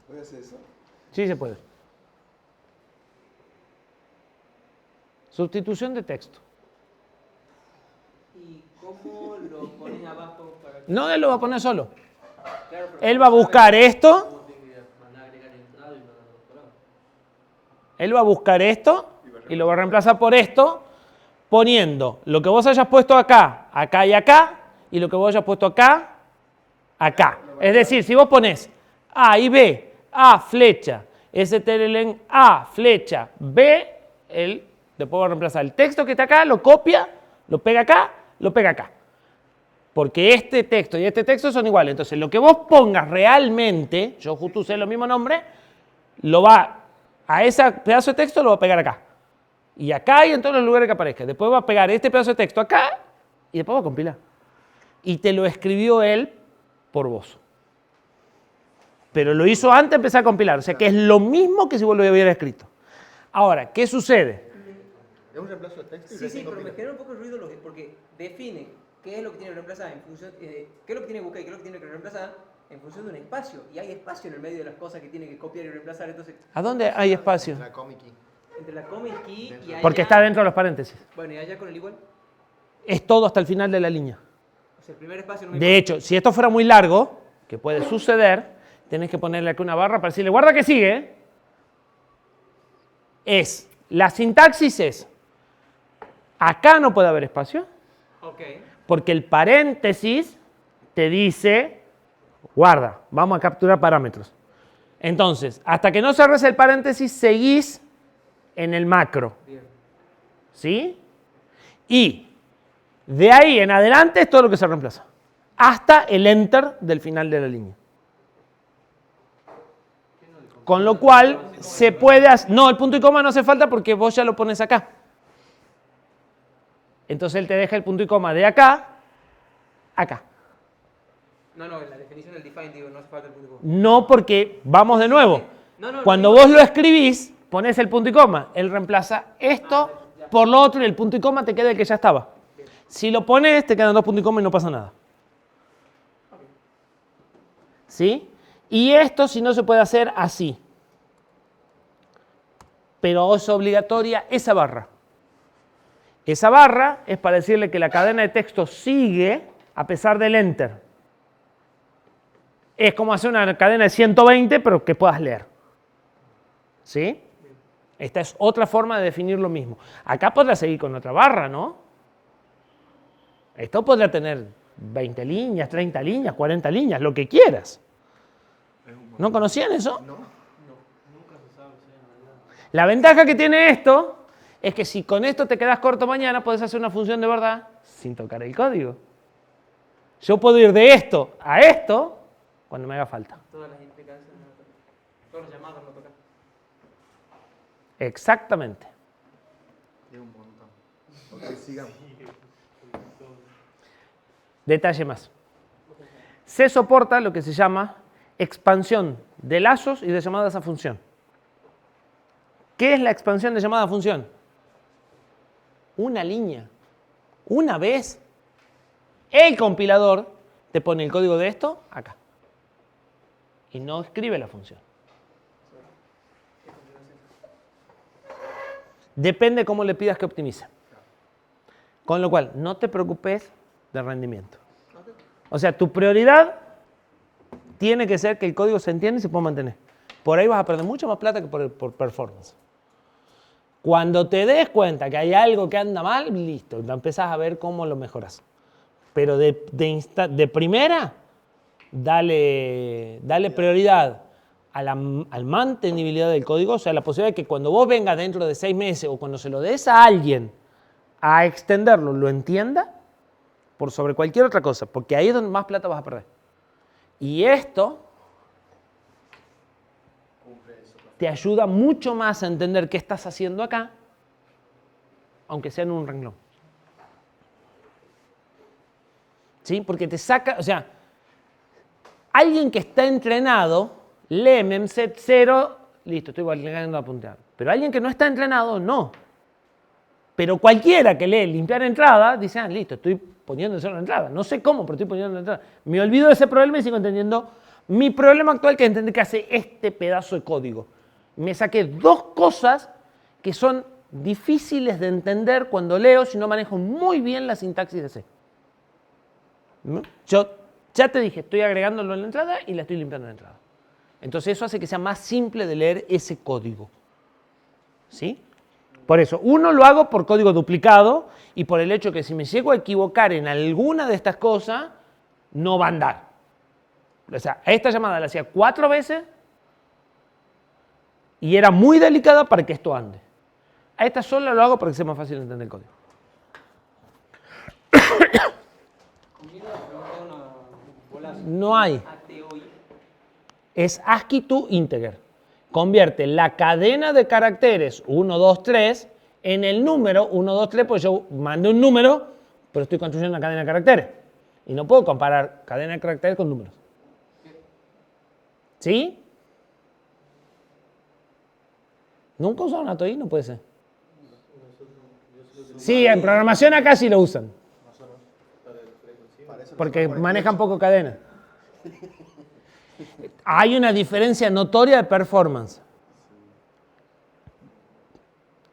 ¿Puede hacer eso? Sí se puede. Sustitución de texto. ¿Y cómo lo pones abajo para que... No, él lo va a poner solo. Claro, pero Él va a buscar esto. ¿cómo tiene que mandar a agregar entrada y mandar a otro lado? Él va a buscar esto y lo va a reemplazar por esto, poniendo lo que vos hayas puesto acá, acá y acá, y lo que vos hayas puesto acá, acá. Es decir, si vos pones A y B, A flecha, strlen A flecha, B, él después va a reemplazar el texto que está acá, lo copia, lo pega acá. Porque este texto y este texto son iguales. Entonces, lo que vos pongas realmente, yo justo usé los mismos nombres, lo va a ese pedazo de texto lo va a pegar acá. Y acá y en todos los lugares que aparezca. Después va a pegar este pedazo de texto acá y después va a compilar. Y te lo escribió él por vos. Pero lo hizo antes de empezar a compilar. O sea que es lo mismo que si vos lo hubieras escrito. Ahora, ¿qué sucede? Es un reemplazo de texto y Sí, recién pero me compila. genera un poco de ruido porque define qué es lo que tiene que reemplazar en función, qué es lo que tiene que buscar y qué es lo que tiene que reemplazar en función de un espacio. Y hay espacio en el medio de las cosas que tiene que copiar y reemplazar. Entonces, ¿A dónde hay espacio? La comic key. entre la coma y key y allá... Porque está dentro de los paréntesis. Bueno, y allá con el igual. Es todo hasta el final de la línea. O sea, el primer espacio no me De hecho, si esto fuera muy largo, que puede suceder, tenés que ponerle aquí una barra para decirle, guarda que sigue. La sintaxis es, acá no puede haber espacio, Ok. porque el paréntesis te dice, guarda, vamos a capturar parámetros. Entonces, hasta que no cerres el paréntesis, seguís en el macro. Bien. ¿Sí? Y de ahí en adelante es todo lo que se reemplaza. Hasta el enter del final de la línea. Con lo cual, se puede hacer... No, el punto y coma no hace falta porque vos ya lo pones acá. Entonces él te deja el punto y coma de acá, acá. No, en la definición del define, digo, no hace falta el punto y coma. No porque, vamos de nuevo, No, cuando vos lo escribís, pones el punto y coma. Él reemplaza esto por lo otro y el punto y coma te queda el que ya estaba. Si lo pones, te quedan dos puntos y coma y no pasa nada. ¿Sí? Y esto si no se puede hacer así. Pero es obligatoria esa barra. Esa barra es para decirle que la cadena de texto sigue a pesar del enter. Es como hacer una cadena de 120, pero que puedas leer. ¿Sí? Esta es otra forma de definir lo mismo. Acá podrá seguir con otra barra, ¿no? Esto podrá tener 20 líneas, 30 líneas, 40 líneas, lo que quieras. ¿No conocían eso? Nunca se sabe si en realidad. La ventaja que tiene esto es que si con esto te quedas corto mañana, podés hacer una función de verdad sin tocar el código. Yo puedo ir de esto a esto cuando me haga falta. Todas las implicancias, todos los llamados no tocan. Exactamente. Es un montón. Ok, sigamos. Detalle más. Se soporta lo que se llama expansión de lazos y de llamadas a función. ¿Qué es la expansión de llamada a función? Una línea. Una vez, el compilador te pone el código de esto acá. Y no escribe la función. Depende cómo le pidas que optimice. Con lo cual, no te preocupes de rendimiento. O sea, tu prioridad tiene que ser que el código se entienda y se pueda mantener. Por ahí vas a perder mucho más plata que por performance. Cuando te des cuenta que hay algo que anda mal, listo, empezás a ver cómo lo mejoras. Pero de primera, dale prioridad a al mantenibilidad del código, o sea, la posibilidad de que cuando vos vengas dentro de 6 meses o cuando se lo des a alguien a extenderlo, lo entienda por sobre cualquier otra cosa, porque ahí es donde más plata vas a perder. Y esto te ayuda mucho más a entender qué estás haciendo acá, aunque sea en un renglón. ¿Sí? Porque te saca, o sea, alguien que está entrenado lee memset 0, listo, estoy volviendo a puntear. Pero alguien que no está entrenado, no. Pero cualquiera que lee limpiar entrada, dice, ah, listo, estoy poniendo en 0 la entrada. No sé cómo, pero estoy poniendo la entrada. Me olvido de ese problema y sigo entendiendo mi problema actual, que es entender qué hace este pedazo de código. Me saqué 2 cosas que son difíciles de entender cuando leo si no manejo muy bien la sintaxis de C. ¿No? Yo ya te dije, estoy agregándolo en la entrada y la estoy limpiando en la entrada. Entonces eso hace que sea más simple de leer ese código. ¿Sí? Por eso, uno lo hago por código duplicado y por el hecho que si me llego a equivocar en alguna de estas cosas, no va a andar. O sea, a esta llamada la hacía 4 veces y era muy delicada para que esto ande. A esta sola lo hago para que sea más fácil entender el código. No hay. Es ASCII to integer. Convierte la cadena de caracteres 1, 2, 3 en el número 1, 2, 3, pues yo mandé un número, pero estoy construyendo una cadena de caracteres. Y no puedo comparar cadena de caracteres con números. ¿Sí? ¿Nunca usaron ATOI? No puede ser. Sí, en programación acá sí lo usan. Porque manejan poco cadena. Hay una diferencia notoria de performance.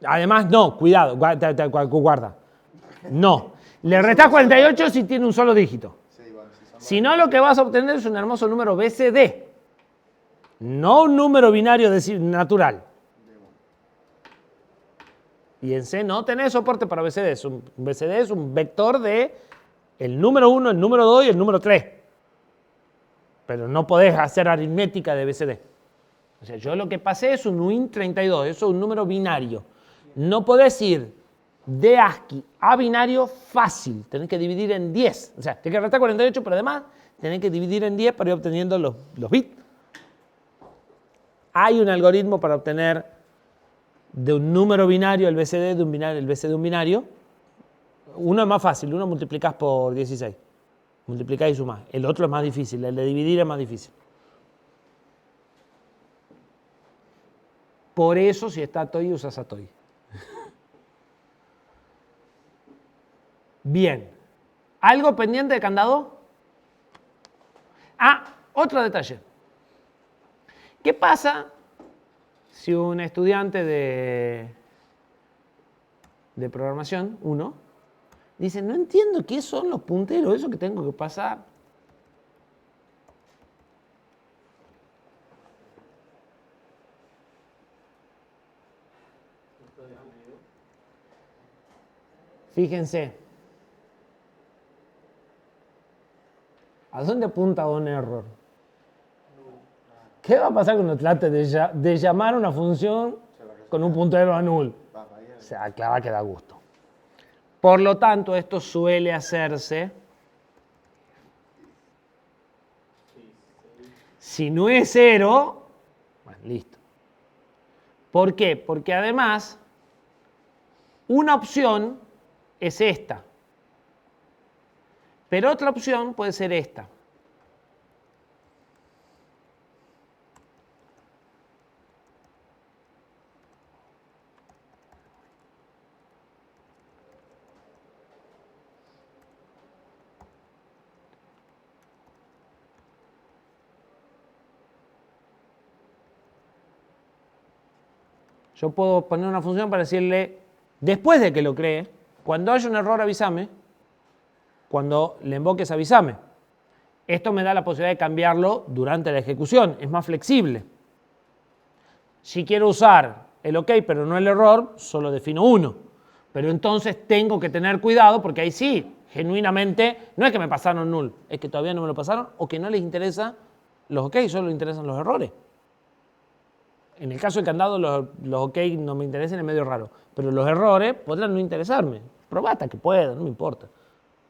Además, no, cuidado, guarda. No. Le restás 48 si tiene un solo dígito. Si no, lo que vas a obtener es un hermoso número BCD. No un número binario natural. Y en C no tenés soporte para BCD. BCD es un vector de el número 1, el número 2 y el número 3. Pero no podés hacer aritmética de BCD. O sea, yo lo que pasé es un win32, eso es un número binario. No podés ir de ASCII a binario fácil, tenés que dividir en 10. O sea, tenés que restar 48, pero además tenés que dividir en 10 para ir obteniendo los bits. Hay un algoritmo para obtener de un número binario el BCD de un binario, el BCD de un binario. Uno es más fácil, uno multiplicás por 16. Multiplicás y sumás. El otro es más difícil, el de dividir es más difícil. Por eso, si está ATOI, usas ATOI. Bien. ¿Algo pendiente de candado? Ah, otro detalle. ¿Qué pasa si un estudiante de programación, dice, no entiendo qué son los punteros, eso que tengo que pasar? Fíjense. ¿A dónde apunta un error? ¿Qué va a pasar cuando trate de llamar a una función con un puntero a null? O sea, clava que da gusto. Por lo tanto, esto suele hacerse. Si no es 0, bueno, listo. ¿Por qué? Porque además, una opción es esta. Pero otra opción puede ser esta. Yo puedo poner una función para decirle, después de que lo cree, cuando haya un error avísame, cuando le invoques avísame. Esto me da la posibilidad de cambiarlo durante la ejecución, es más flexible. Si quiero usar el OK pero no el error, solo defino uno. Pero entonces tengo que tener cuidado porque ahí sí, genuinamente, no es que me pasaron null, es que todavía no me lo pasaron o que no les interesa los OK, solo les interesan los errores. En el caso del candado, los OK no me interesan, es medio raro. Pero los errores podrán no interesarme. Probá hasta que pueda, no me importa.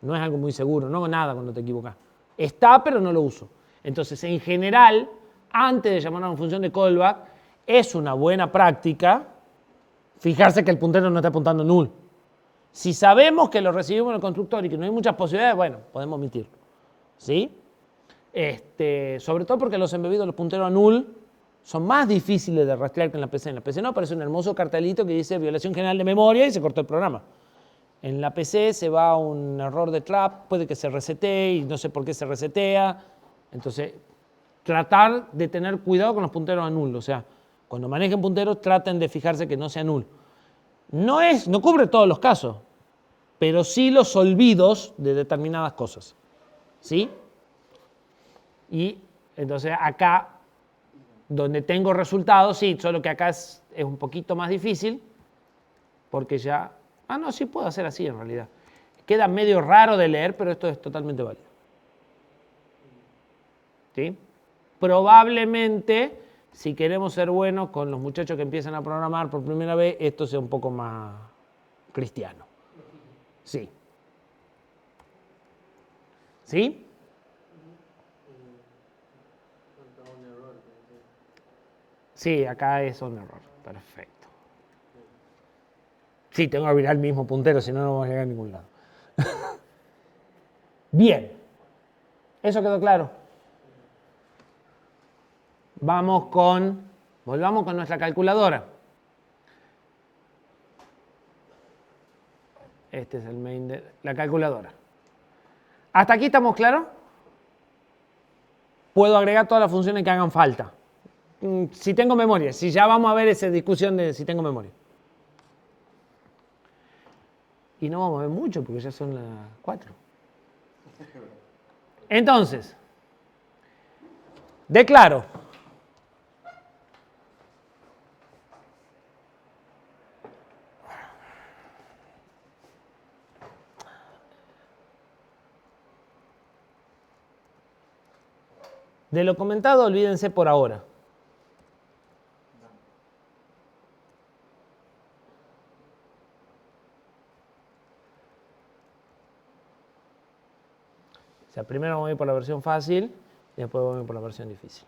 No es algo muy seguro, no hago nada cuando te equivocas. Está, pero no lo uso. Entonces, en general, antes de llamar a una función de callback, es una buena práctica fijarse que el puntero no está apuntando null. Si sabemos que lo recibimos en el constructor y que no hay muchas posibilidades, bueno, podemos omitirlo. ¿Sí? Sobre todo porque los embebidos, los punteros a null, son más difíciles de rastrear que en la PC. En la PC no aparece un hermoso cartelito que dice violación general de memoria y se cortó el programa. En la PC se va a un error de trap, puede que se resetee y no sé por qué se resetea. Entonces, tratar de tener cuidado con los punteros a null. O sea, cuando manejen punteros, traten de fijarse que no sea null. No cubre todos los casos, pero sí los olvidos de determinadas cosas. ¿Sí? Y entonces acá, donde tengo resultados, sí, solo que acá es un poquito más difícil, porque ya... no, sí puedo hacer así en realidad. Queda medio raro de leer, pero esto es totalmente válido. ¿Sí? Probablemente, si queremos ser buenos con los muchachos que empiezan a programar por primera vez, esto sea un poco más cristiano. Sí. ¿Sí? Sí, acá es un error. Perfecto. Sí, tengo que abrir el mismo puntero, si no, no vamos a llegar a ningún lado. Bien. ¿Eso quedó claro? Volvamos con nuestra calculadora. Este es el main de la calculadora. ¿Hasta aquí estamos claros? Puedo agregar todas las funciones que hagan falta. Si tengo memoria, si ya vamos a ver esa discusión de si tengo memoria. Y no vamos a ver mucho porque ya son las 4. Entonces, declaro de lo comentado, olvídense por ahora. O sea, primero vamos a ir por la versión fácil y después vamos a ir por la versión difícil.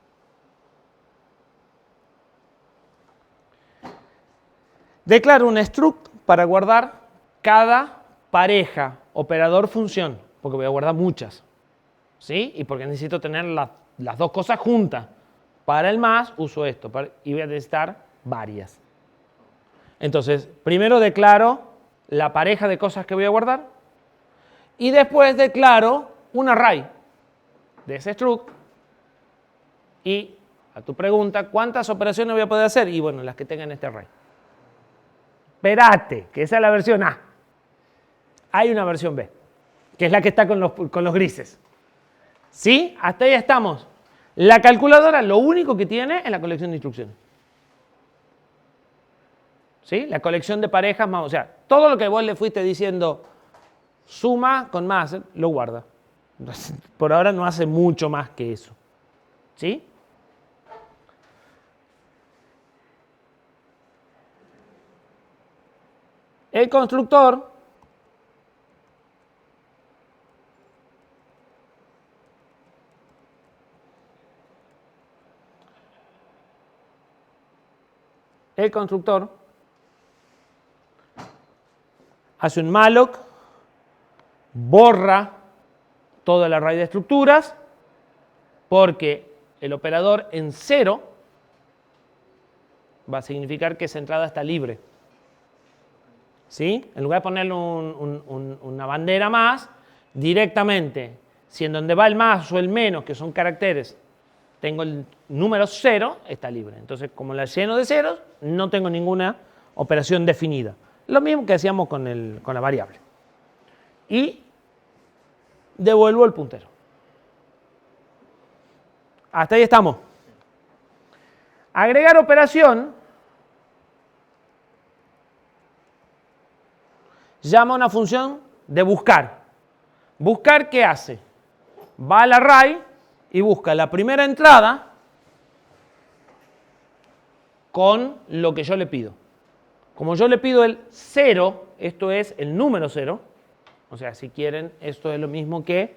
Declaro un struct para guardar cada pareja, operador, función, porque voy a guardar muchas. ¿Sí? Y porque necesito tener las dos cosas juntas. Para el más uso esto y voy a necesitar varias. Entonces, primero declaro la pareja de cosas que voy a guardar y después declaro un array de ese struct y a tu pregunta, ¿cuántas operaciones voy a poder hacer? Y bueno, las que tengan este array. Espérate, que esa es la versión A. Hay una versión B, que es la que está con los grises. ¿Sí? Hasta ahí estamos. La calculadora lo único que tiene es la colección de instrucciones. ¿Sí? La colección de parejas, o sea, todo lo que vos le fuiste diciendo, suma con más, lo guarda. Por ahora no hace mucho más que eso. ¿Sí? El constructor hace un malloc, borra toda la array de estructuras, porque el operador en 0 va a significar que esa entrada está libre. ¿Sí? En lugar de ponerle una bandera más, directamente, si en donde va el más o el menos, que son caracteres, tengo el número 0, está libre. Entonces, como la lleno de ceros, no tengo ninguna operación definida. Lo mismo que hacíamos con la variable. Y devuelvo el puntero. Hasta ahí estamos. Agregar operación llama a una función de buscar. ¿Buscar qué hace? Va al array y busca la primera entrada con lo que yo le pido. Como yo le pido el 0, esto es el número 0, o sea, si quieren, esto es lo mismo que...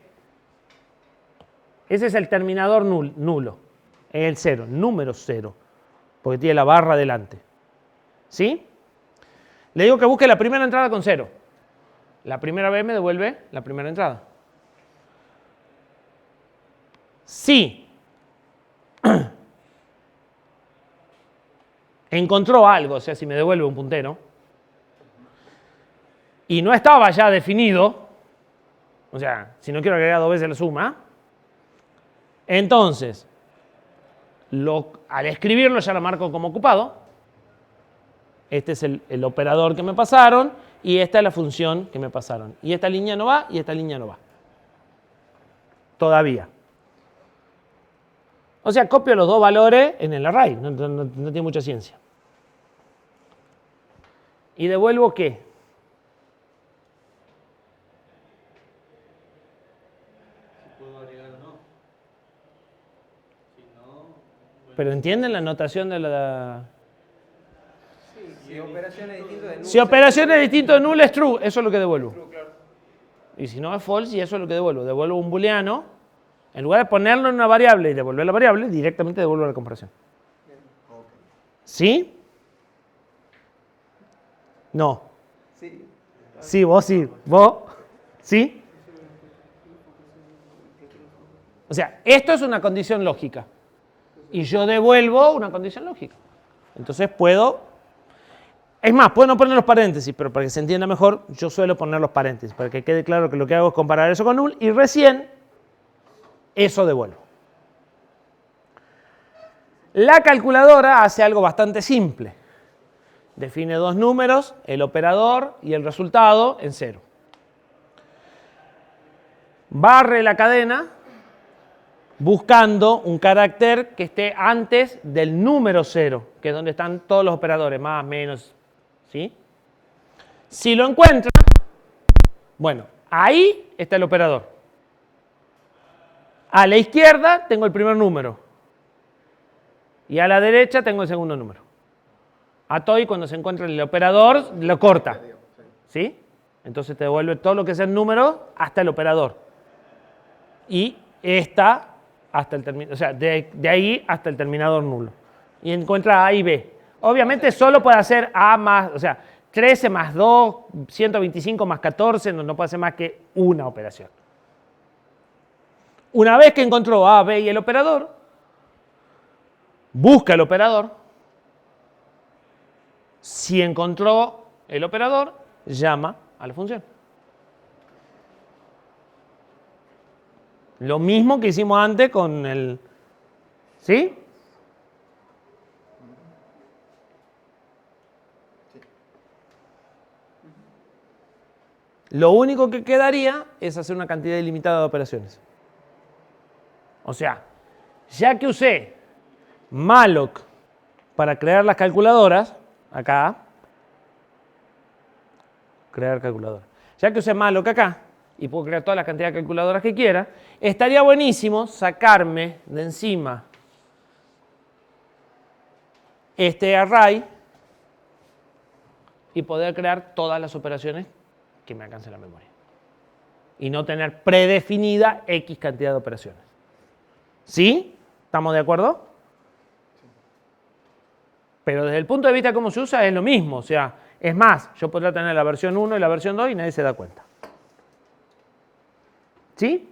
Ese es el terminador nulo, es el 0, número 0, porque tiene la barra delante. ¿Sí? Le digo que busque la primera entrada con 0. La primera vez me devuelve la primera entrada. Si encontró algo, o sea, si me devuelve un puntero, y no estaba ya definido, o sea, si no quiero agregar 2 veces la suma, entonces, al escribirlo ya lo marco como ocupado. Este es el operador que me pasaron y esta es la función que me pasaron. Y esta línea no va y esta línea no va. Todavía. O sea, copio los dos valores en el array. No tiene mucha ciencia. ¿Y devuelvo qué? Si puedo agregar o no. Si no, bueno, ¿Pero entienden la notación de la...? Si operación es distinto de null. Si operación es distinto de null es true, eso es lo que devuelvo. True, claro. Y si no es false, y eso es lo que devuelvo. Devuelvo un booleano. En lugar de ponerlo en una variable y devolver la variable, directamente devuelvo la comparación. ¿Sí? No. Sí. Sí, vos sí. ¿Vos? ¿Sí? O sea, esto es una condición lógica. Y yo devuelvo una condición lógica. Entonces puedo... Es más, puedo no poner los paréntesis, pero para que se entienda mejor, yo suelo poner los paréntesis, para que quede claro que lo que hago es comparar eso con null y recién eso devuelvo. La calculadora hace algo bastante simple. Define dos números, el operador y el resultado en 0. Barre la cadena buscando un carácter que esté antes del número 0, que es donde están todos los operadores, más, menos, ¿sí? Si lo encuentra, bueno, ahí está el operador. A la izquierda tengo el primer número y a la derecha tengo el segundo número. A TOI, cuando se encuentra el operador, lo corta. ¿Sí? Entonces te devuelve todo lo que es el número hasta el operador. Y esta hasta el terminador, o sea, de ahí hasta el terminador nulo. Y encuentra A y B. Obviamente solo puede hacer A más, o sea, 13 más 2, 125 más 14, no puede hacer más que una operación. Una vez que encontró A, B y el operador, busca el operador. Si encontró el operador, llama a la función. Lo mismo que hicimos antes con el... ¿Sí? Lo único que quedaría es hacer una cantidad ilimitada de operaciones. O sea, ya que usé malloc para crear las calculadoras, acá, crear calculadora. Ya que usé más lo que acá, y puedo crear toda la cantidad de calculadoras que quiera, estaría buenísimo sacarme de encima este array y poder crear todas las operaciones que me alcance la memoria. Y no tener predefinida X cantidad de operaciones. ¿Sí? ¿Estamos de acuerdo? Pero desde el punto de vista de cómo se usa es lo mismo. O sea, es más, yo podría tener la versión 1 y la versión 2 y nadie se da cuenta. ¿Sí?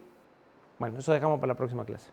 Bueno, eso dejamos para la próxima clase.